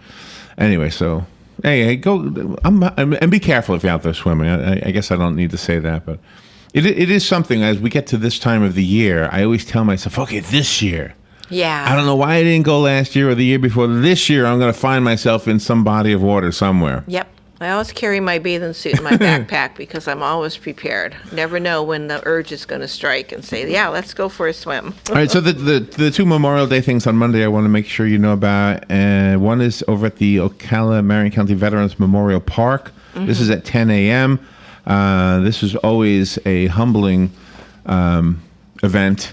anyway. So hey, go and be careful if you're out there swimming. I guess I don't need to say that, but it is something. As we get to this time of the year, I always tell myself, okay, this year. Yeah. I don't know why I didn't go last year or the year before. This year, I'm going to find myself in some body of water somewhere. Yep. I always carry my bathing suit in my backpack because I'm always prepared. Never know when the urge is going to strike and say, yeah, let's go for a swim. All right, so the two Memorial Day things on Monday I want to make sure you know about. One is over at the Ocala Marion County Veterans Memorial Park. This is at 10 a.m. This is always a humbling event.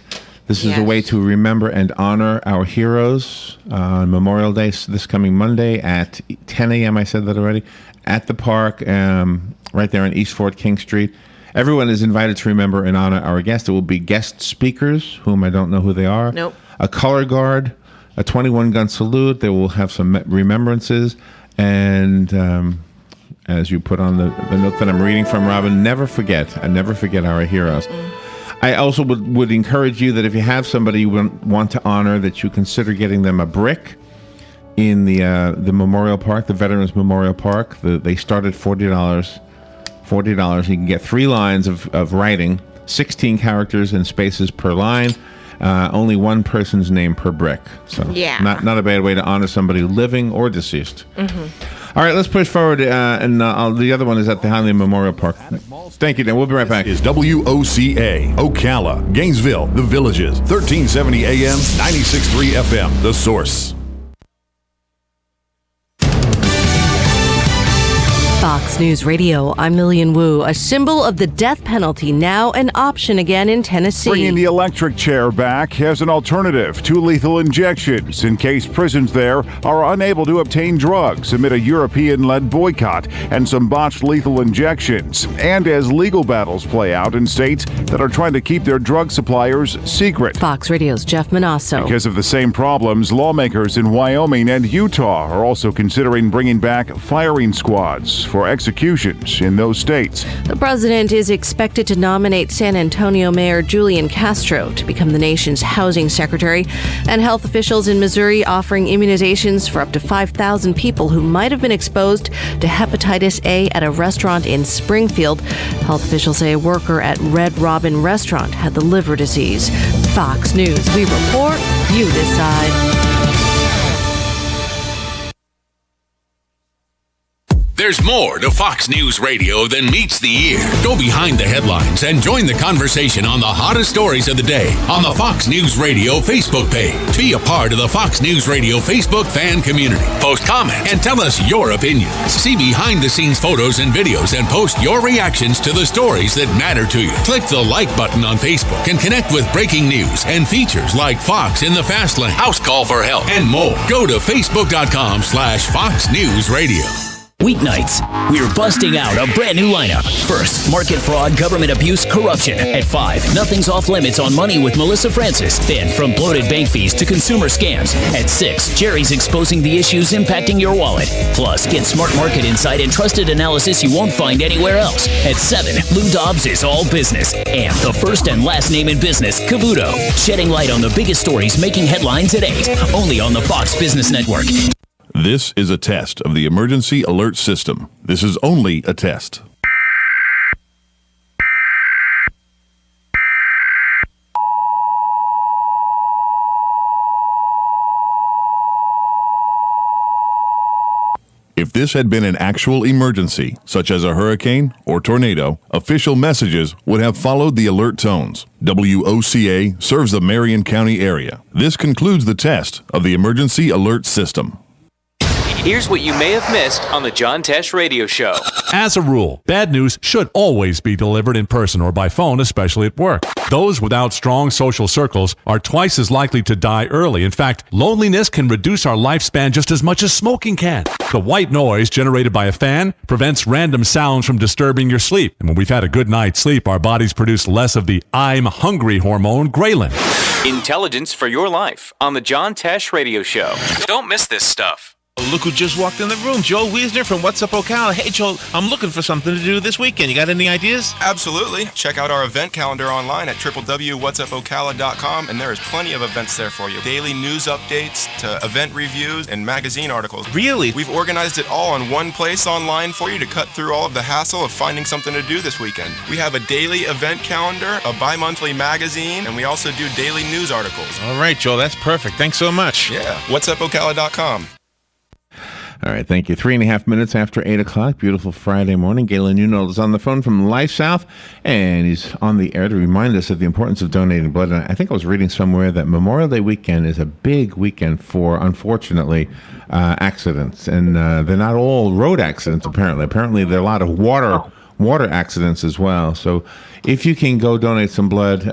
This is a way to remember and honor our heroes on Memorial Day, this coming Monday at 10 a.m. I said that already. At the park, right there on East Fort King Street. Everyone is invited to remember and honor our guests. There will be guest speakers, whom I don't know who they are. Nope. A color guard, a 21-gun salute. They will have some remembrances. And as you put on the note that I'm reading from, Robin, never forget our heroes. I also would encourage you that if you have somebody you want to honor, that you consider getting them a brick in the Memorial Park, the Veterans Memorial Park. They start at $40. $40. You can get 3 lines of writing, 16 characters and spaces per line, only one person's name per brick. So not a bad way to honor somebody living or deceased. All right, let's push forward, and the other one is at the Highland Memorial Park. Thank you, Dan. We'll be right back. Is WOCA, Ocala, Gainesville, The Villages, 1370 AM, 96.3 FM, The Source. Fox News Radio, I'm Lillian Wu. A symbol of the death penalty, now an option again in Tennessee. Bringing the electric chair back as an alternative to lethal injections in case prisons there are unable to obtain drugs amid a European-led boycott and some botched lethal injections, and as legal battles play out in states that are trying to keep their drug suppliers secret. Fox Radio's Jeff Manasso. Because of the same problems, lawmakers in Wyoming and Utah are also considering bringing back firing squads for executions in those states. The president is expected to nominate San Antonio Mayor Julian Castro to become the nation's housing secretary, and health officials in Missouri offering immunizations for up to 5,000 people who might have been exposed to hepatitis A at a restaurant in Springfield. Health officials say a worker at Red Robin Restaurant had the liver disease. Fox News, we report, you decide. There's more to Fox News Radio than meets the ear. Go behind the headlines and join the conversation on the hottest stories of the day on the Fox News Radio Facebook page. Be a part of the Fox News Radio Facebook fan community. Post comments and tell us your opinions. See behind-the-scenes photos and videos and post your reactions to the stories that matter to you. Click the like button on Facebook and connect with breaking news and features like Fox in the Fast Lane, House Call for Help, and more. Go to facebook.com/Fox News Radio. Weeknights, we're busting out a brand new lineup. First, market fraud, government abuse, corruption. At 5, nothing's off limits on money with Melissa Francis. Then, from bloated bank fees to consumer scams. At 6, Jerry's exposing the issues impacting your wallet. Plus, get smart market insight and trusted analysis you won't find anywhere else. At 7, Lou Dobbs is all business. And the first and last name in business, Cavuto, shedding light on the biggest stories making headlines at 8. Only on the Fox Business Network. This is a test of the emergency alert system. This is only a test. If this had been an actual emergency, such as a hurricane or tornado, official messages would have followed the alert tones. WOCA serves the Marion County area. This concludes the test of the emergency alert system. Here's what you may have missed on the John Tesh Radio Show. As a rule, bad news should always be delivered in person or by phone, especially at work. Those without strong social circles are twice as likely to die early. In fact, loneliness can reduce our lifespan just as much as smoking can. The white noise generated by a fan prevents random sounds from disturbing your sleep. And when we've had a good night's sleep, our bodies produce less of the I'm hungry hormone, ghrelin. Intelligence for your life on the John Tesh Radio Show. Don't miss this stuff. Look who just walked in the room. Joel Wiesner from What's Up Ocala. Hey, Joel, I'm looking for something to do this weekend. You got any ideas? Absolutely. Check out our event calendar online at www.whatsupocala.com, and there is plenty of events there for you. Daily news updates to event reviews and magazine articles. Really? We've organized it all in one place online for you to cut through all of the hassle of finding something to do this weekend. We have a daily event calendar, a bi-monthly magazine, and we also do daily news articles. All right, Joel, that's perfect. Thanks so much. Yeah, whatsupocala.com. All right, thank you. 3.5 minutes after 8 o'clock. Beautiful Friday morning. Galen Newnold is on the phone from Life South, and he's on the air to remind us of the importance of donating blood. And I think I was reading somewhere that Memorial Day weekend is a big weekend for, unfortunately, accidents. And they're not all road accidents, apparently. Apparently, there are a lot of water accidents as well. So if you can go donate some blood,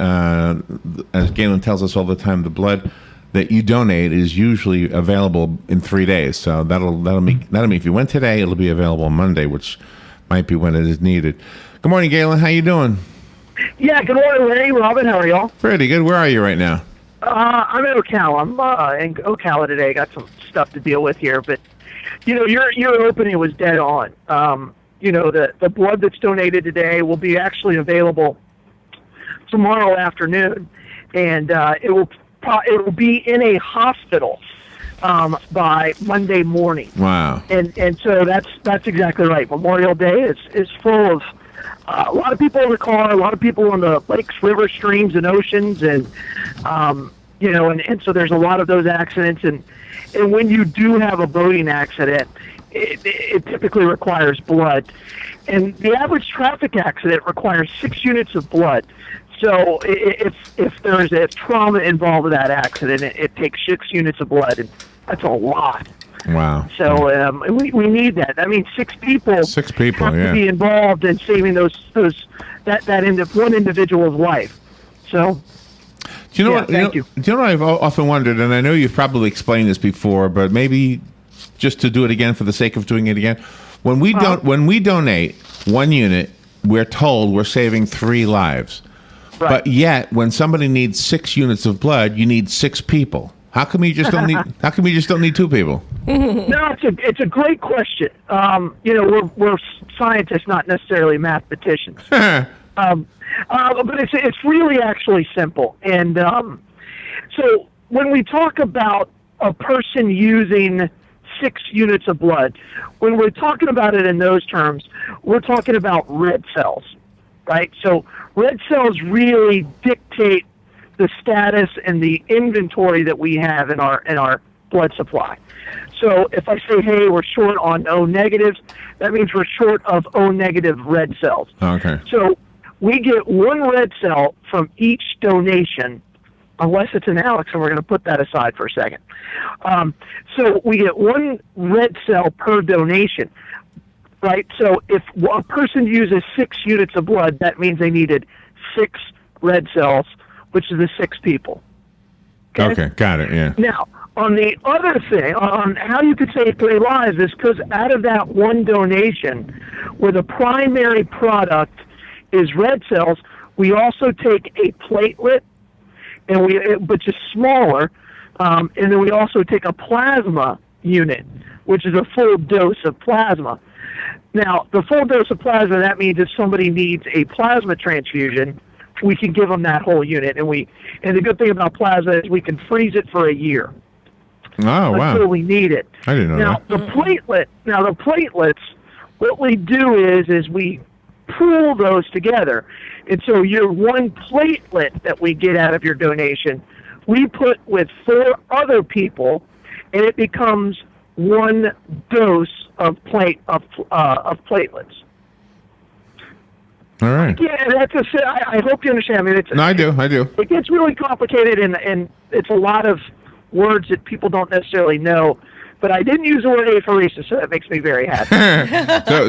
as Galen tells us all the time, the blood that you donate is usually available in 3 days. So that'll mean if you went today, it'll be available on Monday, which might be when it is needed. Good morning, Galen. How you doing? Yeah, good morning, Larry. Robin, how are y'all? Pretty good. Where are you right now? I'm in Ocala. I'm in Ocala today. Got some stuff to deal with here, but your opening was dead on. The blood that's donated today will be actually available tomorrow afternoon, and it will be in a hospital by Monday morning. Wow. And so that's exactly right. Memorial Day is full of a lot of people in the car, a lot of people on the lakes, rivers, streams, and oceans, and so there's a lot of those accidents. And when you do have a boating accident, it typically requires blood. And the average traffic accident requires 6 units of blood. So if there's a trauma involved with that accident, it takes 6 units of blood, and that's a lot. Wow. So we need that. I mean, 6 people. Have to be involved in saving that one individual's life. So. Do you know what? Do you know what I've often wondered, and I know you've probably explained this before, but maybe just to do it again for the sake of doing it again, when we donate 1 unit, we're told we're saving 3 lives. Right. But yet, when somebody needs 6 units of blood, you need 6 people. How come you just don't need? How come you just don't need 2 people? No, it's a great question. We're scientists, not necessarily mathematicians. But it's really actually simple. And so when we talk about a person using 6 units of blood, when we're talking about it in those terms, we're talking about red cells. Right, so red cells really dictate the status and the inventory that we have in our blood supply. So if I say, hey, we're short on O negatives, that means we're short of O negative red cells. Okay. So we get 1 red cell from each donation, unless it's an Alex, and we're going to put that aside for a second. So we get 1 red cell per donation. Right, so if a person uses 6 units of blood, that means they needed 6 red cells, which is the 6 people. Okay, got it, yeah. Now, on the other thing, on how you could save 3 lives, is because out of that 1 donation, where the primary product is red cells, we also take a platelet, which is smaller, and then we also take a plasma unit, which is a full dose of plasma. Now, the full dose of plasma, that means if somebody needs a plasma transfusion, we can give them that whole unit. And the good thing about plasma is we can freeze it for a year. Oh, wow. Until we need it. I didn't know that. The platelets, what we do is we pool those together. And so your 1 platelet that we get out of your donation, we put with 4 other people, and it becomes one dose of platelets. All right. Yeah, I hope you understand. I mean, No, I do. It gets really complicated, and it's a lot of words that people don't necessarily know. But I didn't use the word apheresis, so that makes me very happy.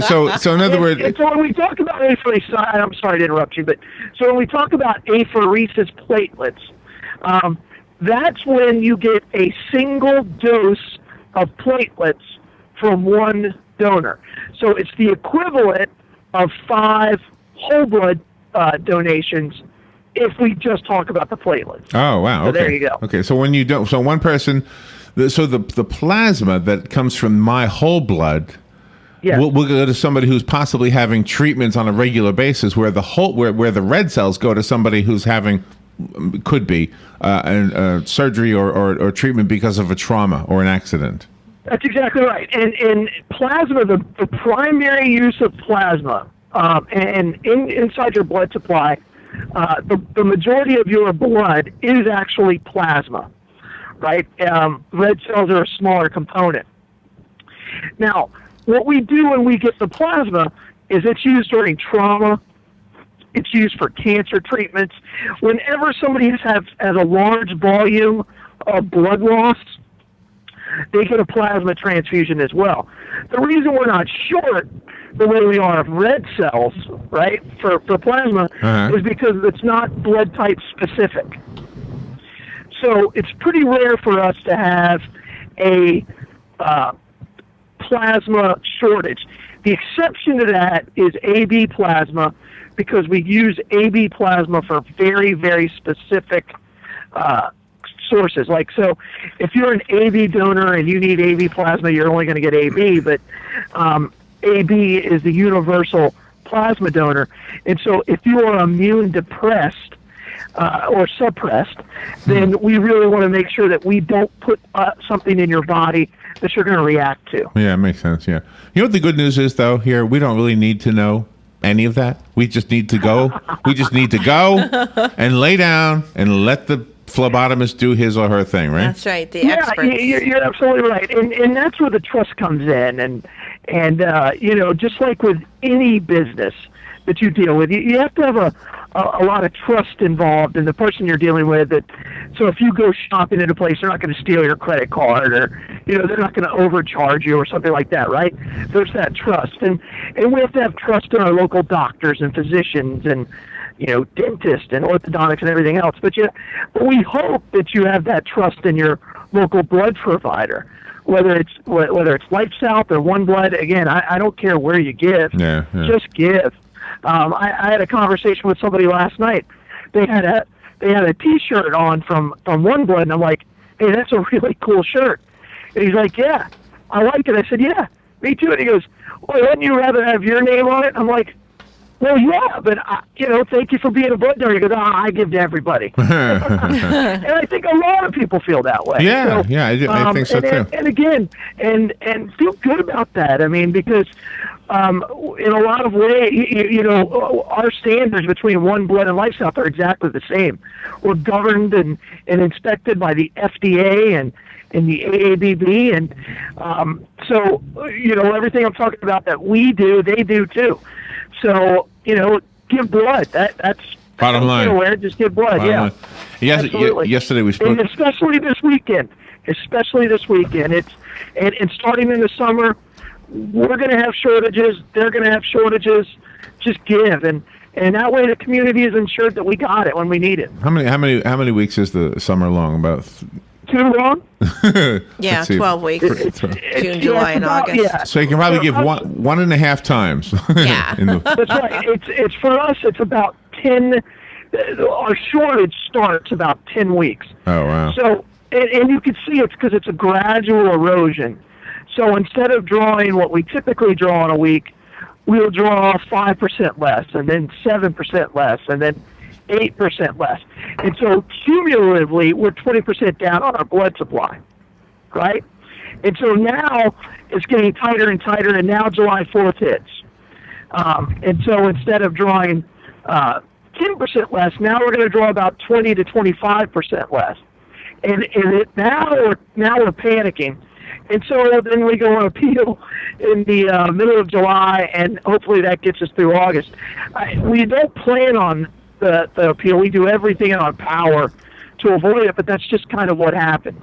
So in other words, so when we talk about apheresis, I'm sorry to interrupt you, but so when we talk about apheresis platelets, that's when you get a single dose of platelets from one donor. So it's the equivalent of 5 whole blood donations if we just talk about the platelets. Oh, wow. So Okay. there you go. Okay, so when you don't, so one person, so the plasma that comes from my whole blood will go to somebody who's possibly having treatments on a regular basis, where where the red cells go to somebody who's having could be surgery or treatment because of a trauma or an accident. That's exactly right. And plasma, the primary use of plasma, and inside your blood supply, the majority of your blood is actually plasma, right? Red cells are a smaller component. Now, what we do when we get the plasma is it's used during trauma. It's used for cancer treatments. Whenever somebody has a large volume of blood loss, they get a plasma transfusion as well. The reason we're not short the way we are of red cells, right, for plasma, is because it's not blood type specific. So it's pretty rare for us to have a plasma shortage. The exception to that is AB plasma, because we use AB plasma for very, very specific sources. Like, so if you're an AB donor and you need AB plasma, you're only going to get AB, but AB is the universal plasma donor. And so if you are immune depressed or suppressed, then we really want to make sure that we don't put something in your body that you're going to react to. Yeah, it makes sense. Yeah. You know what the good news is, though, here? We don't really need to know any of that. We just need to go. We just need to go and lay down and let the phlebotomist do his or her thing, right? That's right. The experts. You're absolutely right. And that's where the trust comes in. And you know, just like with any business that you deal with, you have to have a lot of trust involved in the person you're dealing with. So if you go shopping at a place, they're not going to steal your credit card, or they're not going to overcharge you or something like that, right? There's that trust, and we have to have trust in our local doctors and physicians and dentists and orthodontics and everything else. But we hope that you have that trust in your local blood provider, whether it's Life South or One Blood. Again, I don't care where you give, just give. I had a conversation with somebody last night. They had a T-shirt on from One Blood, and I'm like, hey, that's a really cool shirt. And he's like, yeah, I like it. I said, yeah, me too. And he goes, well, wouldn't you rather have your name on it? I'm like, well, yeah, but thank you for being a blood donor. He goes, I give to everybody. And I think a lot of people feel that way. Yeah, so, I think so too. And again, and feel good about that. I mean, because in a lot of ways, our standards between One Blood and Life South are exactly the same. We're governed and inspected by the FDA and the AABB, and so everything I'm talking about that we do, they do too. So give blood. That's bottom line. Just give blood. Bottom line. Yesterday we spoke, and especially this weekend. It's and starting in the summer, we're going to have shortages. They're going to have shortages. Just give, and that way the community is ensured that we got it when we need it. How many weeks is the summer long? About too long? Yeah, 12 weeks. June, July, and August. Yeah. So you can probably give 1.5 times. Yeah. That's right. It's for us. It's about 10. Our shortage starts about 10 weeks. Oh wow. So and you can see it's because it's a gradual erosion. So instead of drawing what we typically draw in a week, we'll draw 5% less, and then 7% less, and then 8% less. And so cumulatively, we're 20% down on our blood supply, right? And so now it's getting tighter and tighter, and now July 4th hits. And so instead of drawing 10% less, now we're going to draw about 20 to 25% less. And now we're panicking, And so then we go on appeal in the middle of July, and hopefully that gets us through August. We don't plan on the appeal. We do everything in our power to avoid it, but that's just kind of what happens.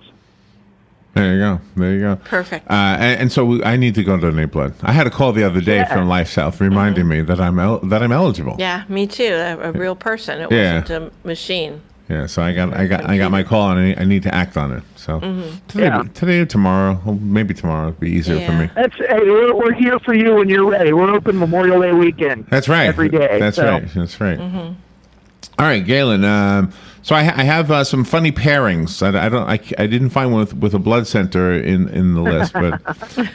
There you go. There you go. Perfect. And so I need to go donate blood. I had a call the other day from Life South reminding me that I'm eligible. Yeah, me too. A real person. It Yeah. wasn't a machine. Yeah, so I got my call and I need to act on it. So today or tomorrow, well, maybe tomorrow would be easier for me. Hey, we're here for you when you're ready. We're open Memorial Day weekend. That's right. Every day. That's right. That's right. All right, Galen. So I have some funny pairings. I didn't find one with a blood center in the list, but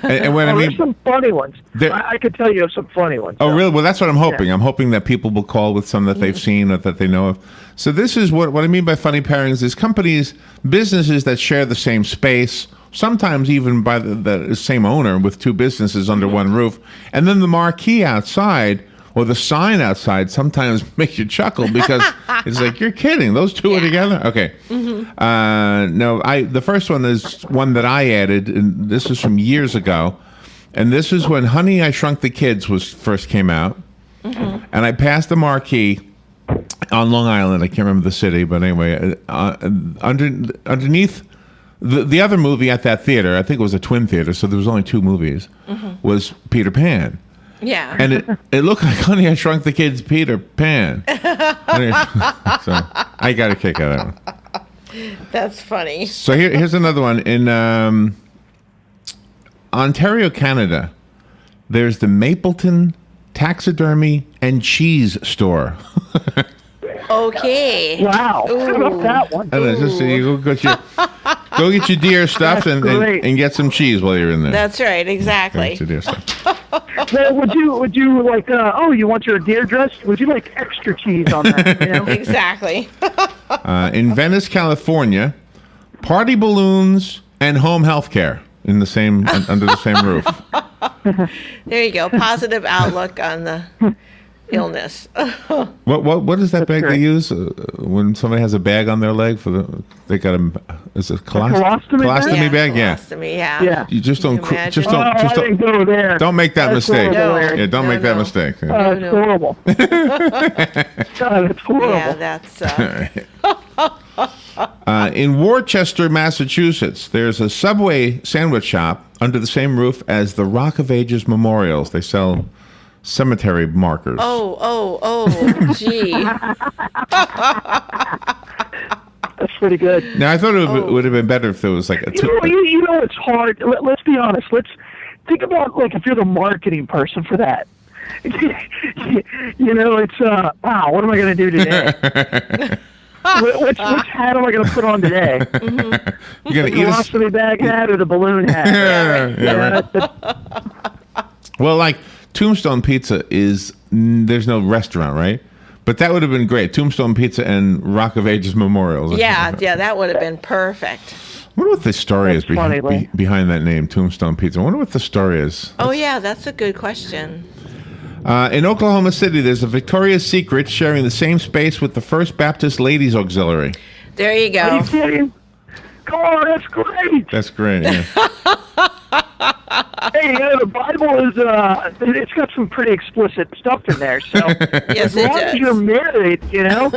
and when there's some funny ones. I could tell you of some funny ones. Oh, really? Well, that's what I'm hoping. Yeah. I'm hoping that people will call with some that they've seen or that they know of. So this is what I mean by funny pairings is businesses that share the same space, sometimes even by the same owner with two businesses under one roof. And then the marquee outside or the sign outside sometimes makes you chuckle because it's like, you're kidding. Those two are together? Okay. No, the first one is one that I added, and this is from years ago. And this is when Honey, I Shrunk the Kids first came out. And I passed the marquee on Long Island. I can't remember the city, but anyway, underneath the other movie at that theater, I think it was a twin theater, so there was only two movies, was Peter Pan. Yeah. And it looked like Honey, I Shrunk the Kids Peter Pan. So I got a kick out of that one. That's funny. So here's another one. In Ontario, Canada, there's the Mapleton Taxidermy and Cheese Store. Okay. Wow. How about that one? And it's just, you go get your deer stuff and get some cheese while you're in there. That's right. Exactly. Get your deer stuff. Well, would you like? You want your deer dressed? Would you like extra cheese on that? You know? Exactly. In Venice, California, party balloons and home health care in the same under the same roof. There you go. Positive outlook on the illness. What is that bag they use when somebody has a bag on their leg they got is it colostomy bag? Yeah. Colostomy, yeah. Yeah. You just don't I didn't go there. don't make that That's mistake. horrible. Yeah, don't make that mistake. It's horrible. God, it's horrible. Yeah, that's. In Worcester, Massachusetts, there's a Subway sandwich shop under the same roof as the Rock of Ages Memorials. They sell cemetery markers. Oh, gee. That's pretty good. Now, I thought it would have been better if there was like a... You know, it's hard. Let's be honest. Let's think about, like, if you're the marketing person for that. You know, it's, wow, what am I going to do today? Which hat am I going to put on today? You're going to eat the colostomy bag hat or the balloon hat? Right. Well, like, Tombstone Pizza there's no restaurant, right? But that would have been great. Tombstone Pizza and Rock of Ages Memorials. Yeah, that would have been perfect. I wonder what the story is behind that name, Tombstone Pizza. I wonder what the story is. Oh, yeah, that's a good question. In Oklahoma City, there's a Victoria's Secret sharing the same space with the First Baptist Ladies Auxiliary. There you go. Are you kidding? Come on, that's great. That's great, yeah. Hey, the Bible is, it's got some pretty explicit stuff in there, so yes, as long as you're married, you know,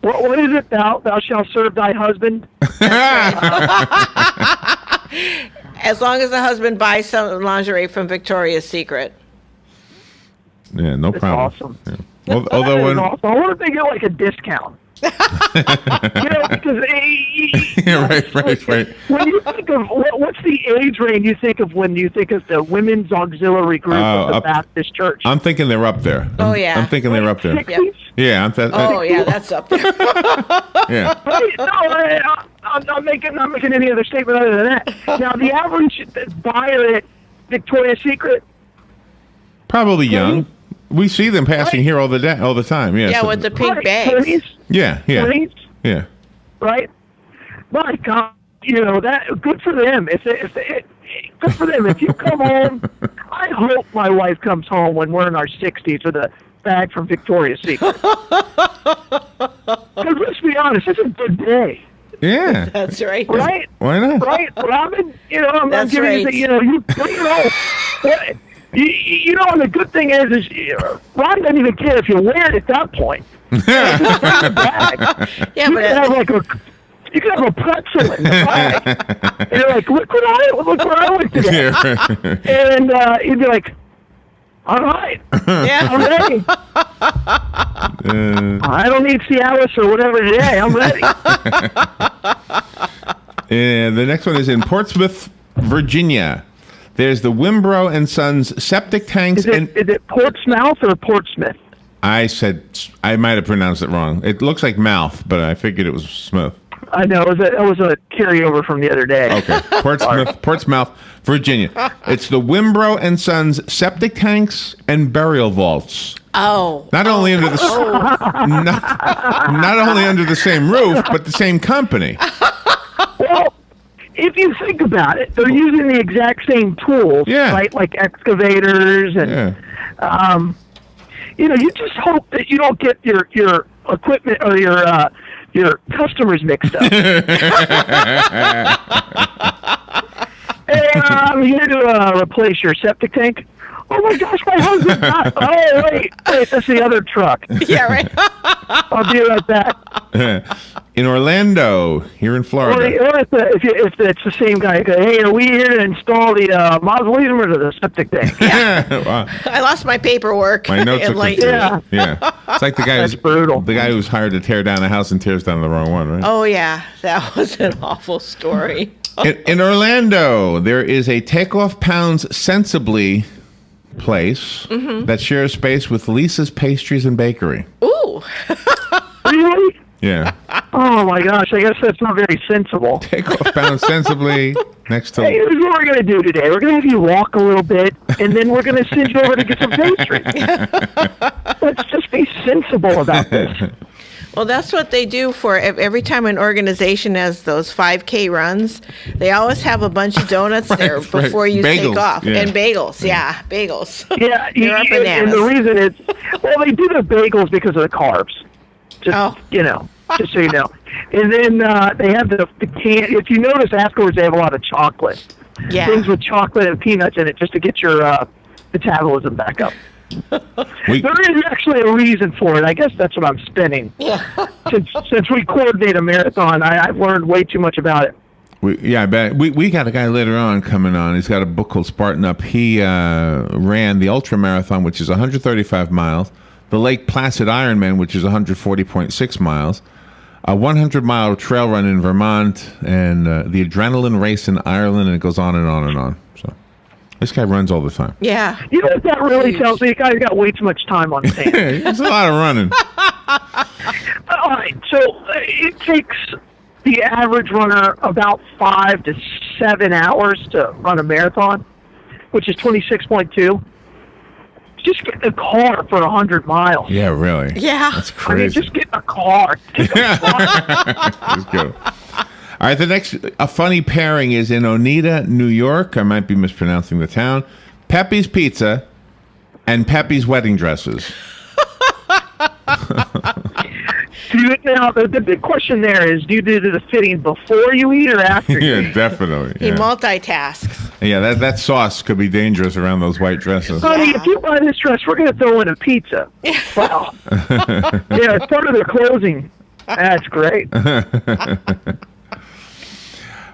what is it, thou shalt serve thy husband? As long as the husband buys some lingerie from Victoria's Secret. Yeah, no problem. Awesome. Yeah. Although when... awesome. I wonder if they get like a discount. You know, because right. When you think of what's the age range you think of when you think of the women's auxiliary group of the Baptist Church? I'm thinking they're up there. I'm thinking they're up there. 60s? Yeah, that's up there. Yeah. No, I'm not making any other statement other than that. Now, the average buyer at Victoria's Secret, probably young. We see them passing here all the time. Yeah. Yeah, with the pink bags. Yeah. Yeah. Right? My God, you know that. Good for them. Good for them. If you come home, I hope my wife comes home when we're in our 60s with a bag from Victoria's Secret. Because let's be honest, it's a good day. Yeah. That's right. Right? Why not? Right, Robin? I'm That's giving right. you the, and the good thing is Ron doesn't even care if you wear it at that point. Yeah, You can have like you can have a pretzel in the bag. And you're like, look where I went today. And you'd be like, all right, I'm ready. I don't need Cialis or whatever today. I'm ready. And the next one is in Portsmouth, Virginia. There's the Wimbrow and Sons septic tanks. Is it Portsmouth or Portsmouth? I might have pronounced it wrong. It looks like mouth, but I figured it was Smith. I know it was a carryover from the other day. Okay, Portsmouth, Virginia. It's the Wimbrow and Sons septic tanks and burial vaults. Oh. Not only under the not only under the same roof, but the same company. Well, if you think about it, they're using the exact same tools, right? Like excavators and, you just hope that you don't get your equipment or your customers mixed up. Hey, I'm here to replace your septic tank. Oh my gosh, my husband's not. Oh wait, that's the other truck. Yeah, right. I'll be right back. In Orlando, here in Florida. Or if it's the same guy, go, hey, are we here to install the mausoleum or the septic tank? Wow. I lost my paperwork. My notes are confused. Yeah. It's like the guy who's brutal. The guy who's hired to tear down a house and tears down the wrong one, right? Oh yeah, that was an awful story. In Orlando, there is a Takeoff Pounds Sensibly place that shares space with Lisa's Pastries and Bakery. Ooh. Really? Yeah. Oh my gosh, I guess that's not very sensible. Takeoff Pounds Sensibly next to... Hey, here's what we're going to do today. We're going to have you walk a little bit, and then we're going to send you over to get some pastry. Let's just be sensible about this. Well, that's what they do for every time an organization has those 5K runs. They always have a bunch of donuts there before you take off. Yeah. And bagels. Yeah, bagels. Yeah, They're up bananas. And the reason is, well, they do the bagels because of the carbs. Just, just so you know. And then they have the can. If you notice afterwards, they have a lot of chocolate. Yeah. Things with chocolate and peanuts in it just to get your metabolism back up. There is actually a reason for it. I guess that's what I'm spinning. Yeah. Since we coordinate a marathon, I've learned way too much about it. I bet. We got a guy later on coming on. He's got a book called Spartan Up. He ran the ultra marathon, which is 135 miles, the Lake Placid Ironman, which is 140.6 miles, a 100-mile trail run in Vermont, and the adrenaline race in Ireland, and it goes on and on and on. So this guy runs all the time. Yeah. You know what that really tells me? You guys got way too much time on his hands. It's a lot of running. All right, so it takes the average runner about 5 to 7 hours to run a marathon, which is 26.2. Just get in a car for 100 miles. Yeah, really. Yeah. That's crazy. Just get in a car. Let's go. All right, the next a funny pairing is in Oneida, New York. I might be mispronouncing the town. Pepe's Pizza and Pepe's wedding dresses. Now, the question there is, do you do the fitting before you eat or after you eat? Yeah, definitely. He Yeah, multitasks. that sauce could be dangerous around those white dresses. Honey, if you buy this dress, we're going to throw in a pizza. Wow. Yeah, it's part of their closing. That's great.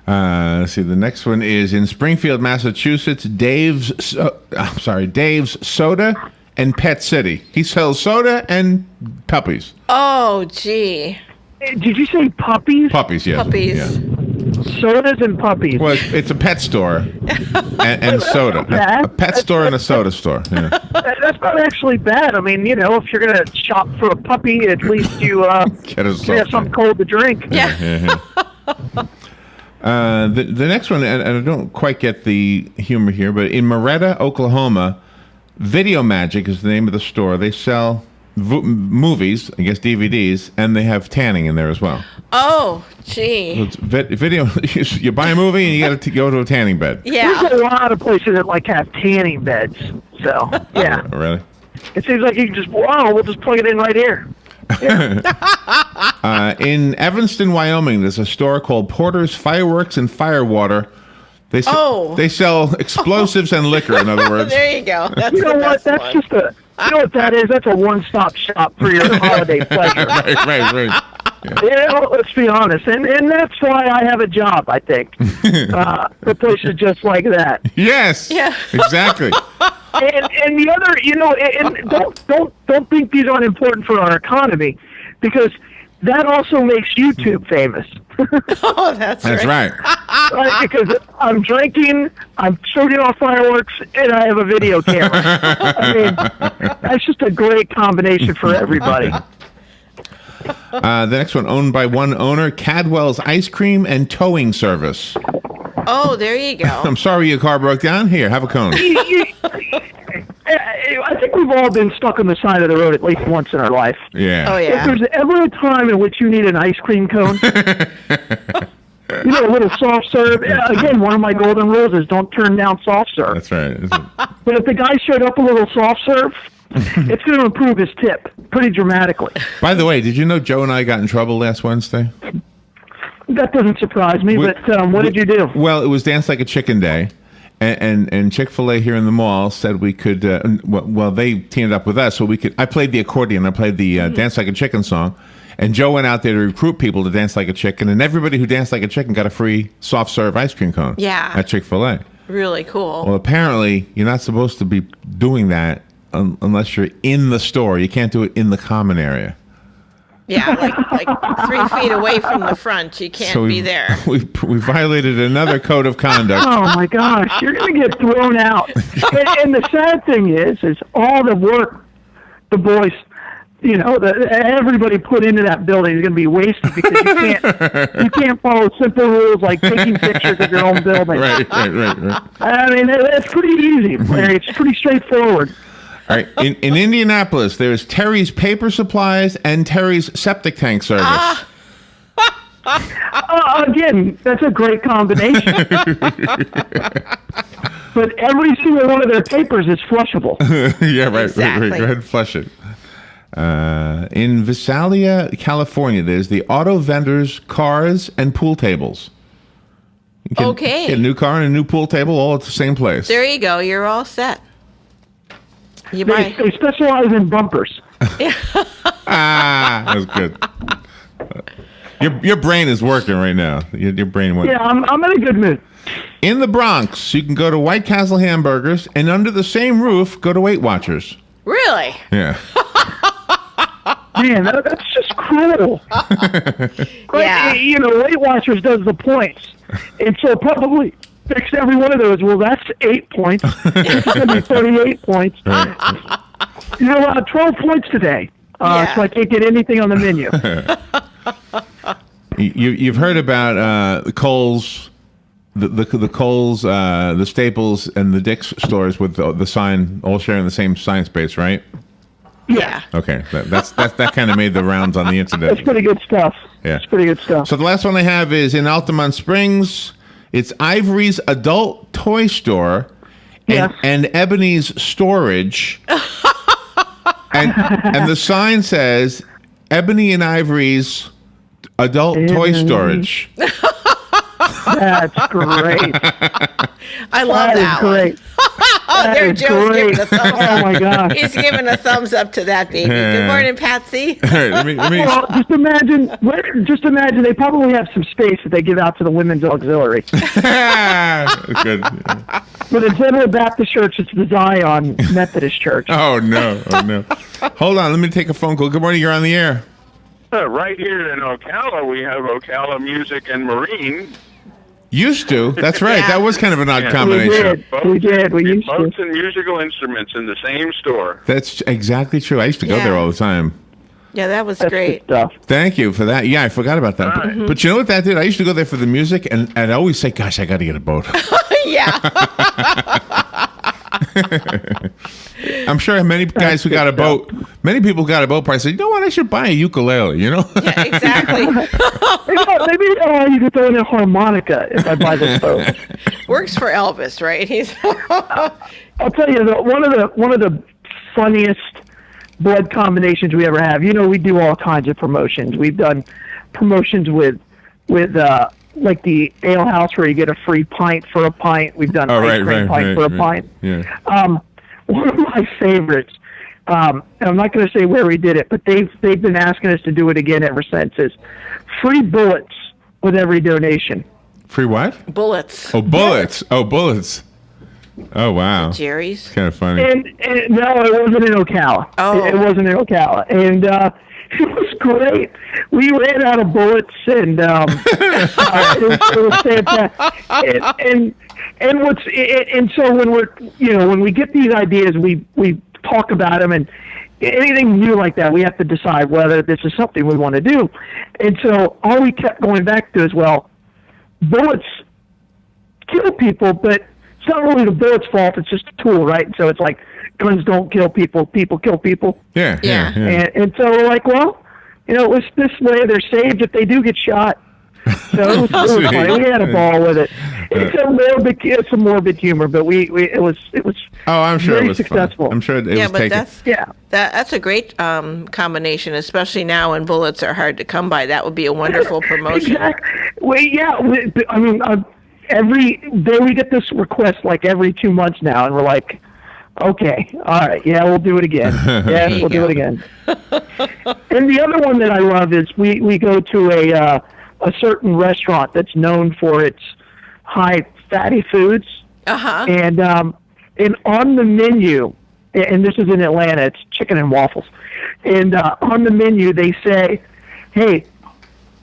Let's see, the next one is in Springfield, Massachusetts. Dave's Soda and Pet City. He sells soda and puppies. Oh, gee. Did you say puppies? Puppies, yes. Puppies. Yeah. Sodas and puppies. Well, it's a pet store and soda. A pet store and a soda store. Yeah. That's not actually bad. I mean, if you're going to shop for a puppy, at least you Get a have something cold to drink. Yeah. The next one, and I don't quite get the humor here, but in Moretta, Oklahoma, Video Magic is the name of the store. They sell movies, I guess DVDs, and they have tanning in there as well. Oh, gee. So it's video. You buy a movie and you got to go to a tanning bed. Yeah. There's a lot of places that have tanning beds. So, yeah. Really? It seems like you can we'll just plug it in right here. In Evanston, Wyoming, there's a store called Porter's Fireworks and Firewater. They sell explosives and liquor, in other words. There you go. That's you know what? That's one. just a. You know what that is? That's a one-stop shop for your holiday pleasure. Right. Yeah, let's be honest, and that's why I have a job. I think the places just like that. Yes. Yeah. Exactly. And the other, and don't think these aren't important for our economy, because that also makes YouTube famous. Oh, that's right. Right, because I'm drinking, I'm shooting off fireworks, and I have a video camera. I mean, that's just a great combination for everybody. The next one, owned by one owner, Cadwell's Ice Cream and Towing Service. Oh, there you go. I'm sorry your car broke down. Here, have a cone. I think we've all been stuck on the side of the road at least once in our life. Yeah. Oh, yeah. If there's ever a time in which you need an ice cream cone, a little soft serve. Again, one of my golden rules is don't turn down soft serve. That's right. But if the guy showed up a little soft serve, it's going to improve his tip pretty dramatically. By the way, did you know Joe and I got in trouble last Wednesday? That doesn't surprise me, but what did you do? Well, it was Dance Like a Chicken Day, and Chick-fil-A here in the mall said we could, they teamed up with us, so we could, I played the accordion, I played the Dance Like a Chicken song, and Joe went out there to recruit people to dance like a chicken, and everybody who danced like a chicken got a free soft serve ice cream cone. Yeah. At Chick-fil-A. Really cool. Well, apparently, you're not supposed to be doing that unless you're in the store. You can't do it in the common area. Yeah, like 3 feet away from the front. You can't be there. We violated another code of conduct. Oh, my gosh. You're going to get thrown out. And the sad thing is all the work the boys, everybody put into that building is going to be wasted because you can't follow simple rules like taking pictures of your own building. Right. I mean, it's pretty easy, Larry. It's pretty straightforward. All right. In Indianapolis, there's Terry's Paper Supplies and Terry's Septic Tank Service. Again, that's a great combination. But every single one of their papers is flushable. Yeah, right. Exactly. Go ahead and flush it. In Visalia, California, there's the Auto Vendors, Cars, and Pool Tables. You can get a new car and a new pool table all at the same place. There you go. You're all set. They specialize in bumpers. That was good. Your brain is working right now. Your brain went. Yeah, I'm in a good mood. In the Bronx, you can go to White Castle Hamburgers, and under the same roof, go to Weight Watchers. Really? Yeah. Man, that's just cruel. Yeah. Weight Watchers does the points, and so probably fix every one of those. Well, that's 8 points. It's going to be 38 points. Right. 12 points today. So I can't get anything on the menu. You've heard about the Kohl's, the Kohl's, the Staples, and the Dick's stores with the sign all sharing the same sign space, right? Yeah. Okay, that kind of made the rounds on the internet. That's pretty good stuff. Yeah, it's pretty good stuff. So the last one I have is in Altamont Springs. It's Ivory's Adult Toy Store and Ebony's Storage. and the sign says Ebony and Ivory's Adult Toy Storage. That's great. I love that one. Great. There, Joe's giving a thumbs up. Oh my God. He's giving a thumbs up to that baby. Good morning, Patsy. Well, just imagine they probably have some space that they give out to the women's auxiliary. Good. But instead of the Baptist church, it's the Zion Methodist Church. Oh no. Hold on, let me take a phone call. Good morning, you're on the air. Right here in Ocala, we have Ocala Music and Marine. Used to. That's right. That was kind of an odd combination. We did. We used to. Boats and musical instruments in the same store. That's exactly true. I used to go there all the time. Yeah, that was great. Thank you for that. Yeah, I forgot about that. But you know what that did? I used to go there for the music, and I always say, gosh, I got to get a boat. Yeah. I'm sure many guys who got a boat, many people who got a boat probably said, you know what, I should buy a ukulele, Yeah, exactly. Maybe you could throw in a harmonica if I buy this boat. Works for Elvis, right? I'll tell you, one of the funniest blood combinations we ever have. You know, we do all kinds of promotions. We've done promotions with like the ale house where you get a free pint for a pint. We've done ice cream pint for a pint. Yeah. One of my favorites, and I'm not going to say where we did it, but they've been asking us to do it again ever since, is free bullets with every donation. Free what? Bullets. Oh, bullets. Oh, bullets. Oh, wow. Jerry's. It's kind of funny. And no, it wasn't in Ocala. Oh. It wasn't in Ocala. And it was great. We ran out of bullets, and it was fantastic. And so when we get these ideas, we talk about them, and anything new like that, we have to decide whether this is something we want to do. And so all we kept going back to is, well, bullets kill people, but it's not really the bullet's fault. It's just a tool, right? So it's like guns don't kill people; people kill people. Yeah. And so we're like, well, it was this way. They're saved if they do get shot. So it was funny. We had a ball with it. It's a morbid humor, but it was. Oh, I'm sure very it was successful. Fun. I'm sure it was taken. That's a great combination, especially now when bullets are hard to come by. That would be a wonderful promotion. Exactly. Well, every day we get this request like every 2 months now, and we're like, okay, all right, yeah, we'll do it again. Yeah, we'll do it again. And the other one that I love is we go to a certain restaurant that's known for its high fatty foods. Uh-huh. And on the menu, and this is in Atlanta, it's chicken and waffles. And on the menu they say, hey,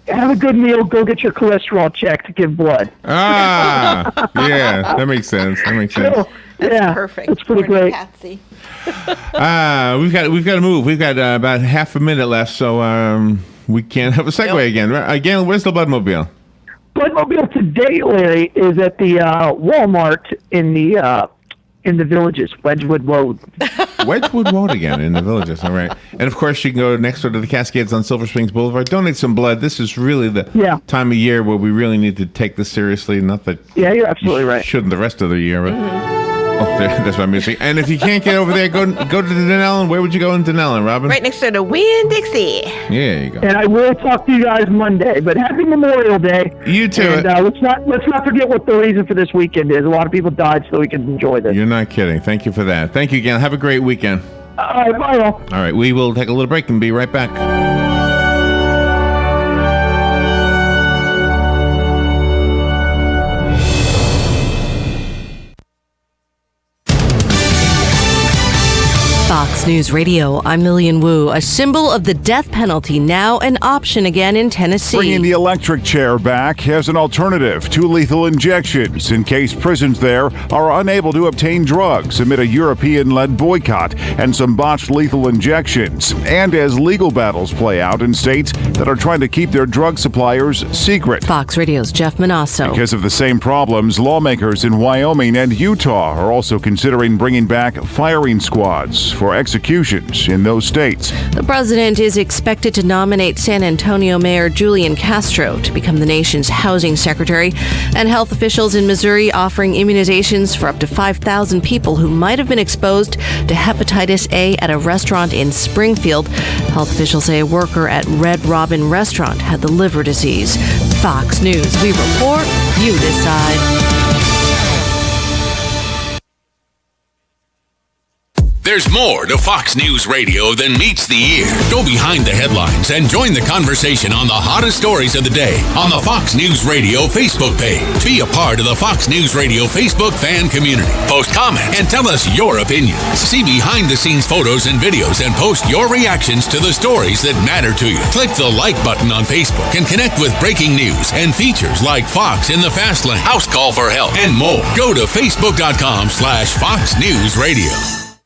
have a good meal, go get your cholesterol checked to give blood. Ah, yeah, that makes sense. So, That's perfect. It's pretty great. Patsy. We've got to move. We've got about half a minute left, so we can't have a segue again. Again, where's the Bloodmobile? Bloodmobile today, Larry, is at the Walmart in the Villages, Wedgwood Road. Wedgwood Road again in the Villages. All right. And of course, you can go next door to the Cascades on Silver Springs Boulevard. Donate some blood. This is really the time of year where we really need to take this seriously. Not that you're absolutely right. Shouldn't the rest of the year, but. Oh, that's what I'm missing. And if you can't get over there, go to Denellen. Where would you go in Denellen, Robin? Right next to the Winn-Dixie. Yeah, there you go. And I will talk to you guys Monday. But happy Memorial Day. You too. And let's not forget what the reason for this weekend is. A lot of people died so we can enjoy this. You're not kidding. Thank you for that. Thank you again. Have a great weekend. All right, bye all. All right, we will take a little break and be right back. Fox News Radio, I'm Lillian Wu. A symbol of the death penalty, now an option again in Tennessee. Bringing the electric chair back as an alternative to lethal injections in case prisons there are unable to obtain drugs amid a European-led boycott and some botched lethal injections, and as legal battles play out in states that are trying to keep their drug suppliers secret. Fox Radio's Jeff Manasso. Because of the same problems, lawmakers in Wyoming and Utah are also considering bringing back firing squads for executions in those states. The president is expected to nominate San Antonio Mayor Julian Castro to become the nation's housing secretary, and health officials in Missouri offering immunizations for up to 5,000 people who might have been exposed to hepatitis A at a restaurant in Springfield. Health officials say a worker at Red Robin Restaurant had the liver disease. Fox News, we report, you decide. There's more to Fox News Radio than meets the ear. Go behind the headlines and join the conversation on the hottest stories of the day on the Fox News Radio Facebook page. Be a part of the Fox News Radio Facebook fan community. Post comments and tell us your opinions. See behind-the-scenes photos and videos and post your reactions to the stories that matter to you. Click the like button on Facebook and connect with breaking news and features like Fox in the Fast Lane, House Call for Help, and more. Go to Facebook.com/Fox News Radio.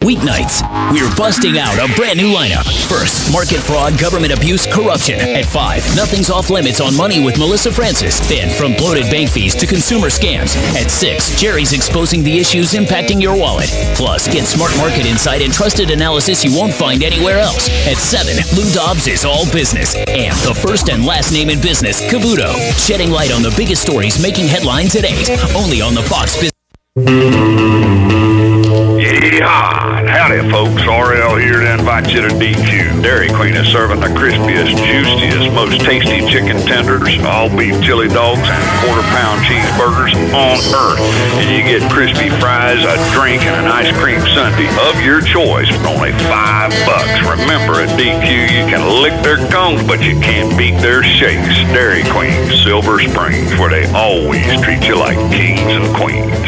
Weeknights, we're busting out a brand new lineup. First, market fraud, government abuse, corruption. At 5, nothing's off limits on money with Melissa Francis. Then, from bloated bank fees to consumer scams. At 6, Jerry's exposing the issues impacting your wallet. Plus, get smart market insight and trusted analysis you won't find anywhere else. At 7, Lou Dobbs is all business. And the first and last name in business, Cavuto. Shedding light on the biggest stories making headlines at 8. Only on the Fox Business. Yeehaw! Howdy, Howdy, folks. RL here to invite you to DQ. Dairy Queen is serving the crispiest, juiciest, most tasty chicken tenders, all beef chili dogs, and quarter-pound cheeseburgers on earth. And you get crispy fries, a drink, and an ice cream sundae of your choice for only $5. Remember, at DQ, you can lick their cones, but you can't beat their shakes. Dairy Queen, Silver Springs, where they always treat you like kings and queens.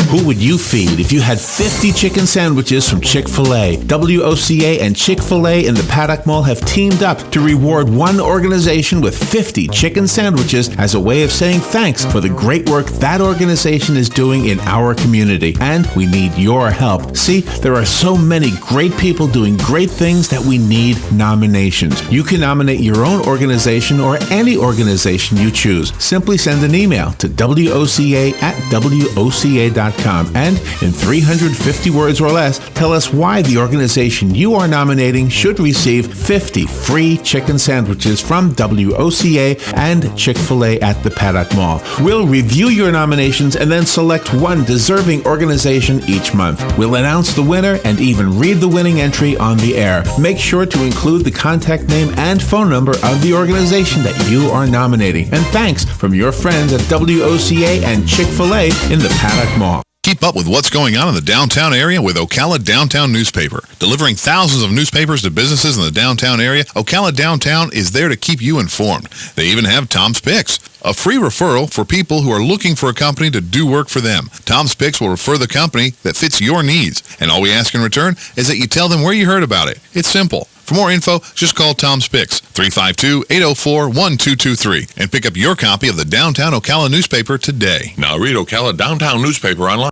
Who would you feed if you had 50 chicken sandwiches from Chick-fil-A? WOCA and Chick-fil-A in the Paddock Mall have teamed up to reward one organization with 50 chicken sandwiches as a way of saying thanks for the great work that organization is doing in our community. And we need your help. See, there are so many great people doing great things that we need nominations. You can nominate your own organization or any organization you choose. Simply send an email to WOCA@WOCA.com. And in 350 words or less, tell us why the organization you are nominating should receive 50 free chicken sandwiches from WOCA and Chick-fil-A at the Paddock Mall. We'll review your nominations and then select one deserving organization each month. We'll announce the winner and even read the winning entry on the air. Make sure to include the contact name and phone number of the organization that you are nominating. And thanks from your friends at WOCA and Chick-fil-A in the Paddock Mall. Keep up with what's going on in the downtown area with Ocala Downtown Newspaper. Delivering thousands of newspapers to businesses in the downtown area, Ocala Downtown is there to keep you informed. They even have Tom's Picks, a free referral for people who are looking for a company to do work for them. Tom's Picks will refer the company that fits your needs, and all we ask in return is that you tell them where you heard about it. It's simple. For more info, just call Tom's Picks, 352-804-1223, and pick up your copy of the Downtown Ocala newspaper today. Now read Ocala Downtown newspaper online.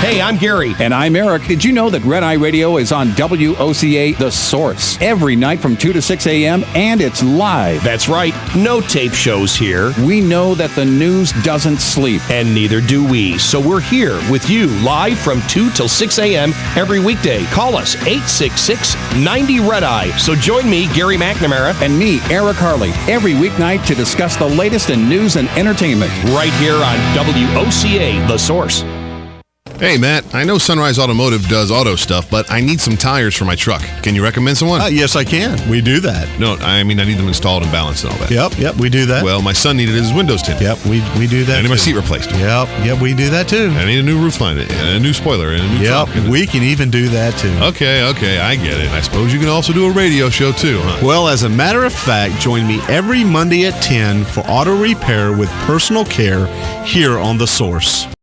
Hey, I'm Gary. And I'm Eric. Did you know that Red Eye Radio is on WOCA The Source every night from 2 to 6 a.m. and it's live? That's right. No tape shows here. We know that the news doesn't sleep. And neither do we. So we're here with you live from 2 till 6 a.m. every weekday. Call us 866-90-RED-EYE. So join me, Gary McNamara. And me, Eric Harley, every weeknight to discuss the latest in news and entertainment. Right here on WOCA The Source. Hey, Matt, I know Sunrise Automotive does auto stuff, but I need some tires for my truck. Can you recommend someone? Yes, I can. We do that. No, I mean, I need them installed and balanced and all that. Yep, we do that. Well, my son needed his windows tinted. Yep, we do that. I need my too. seat replaced. Yep, we do that too. I need a new roof line, and a new spoiler, and a new trunk. We can even do that too. Okay, I get it. I suppose you can also do a radio show too, huh? Well, as a matter of fact, join me every Monday at 10 for auto repair with personal care here on The Source.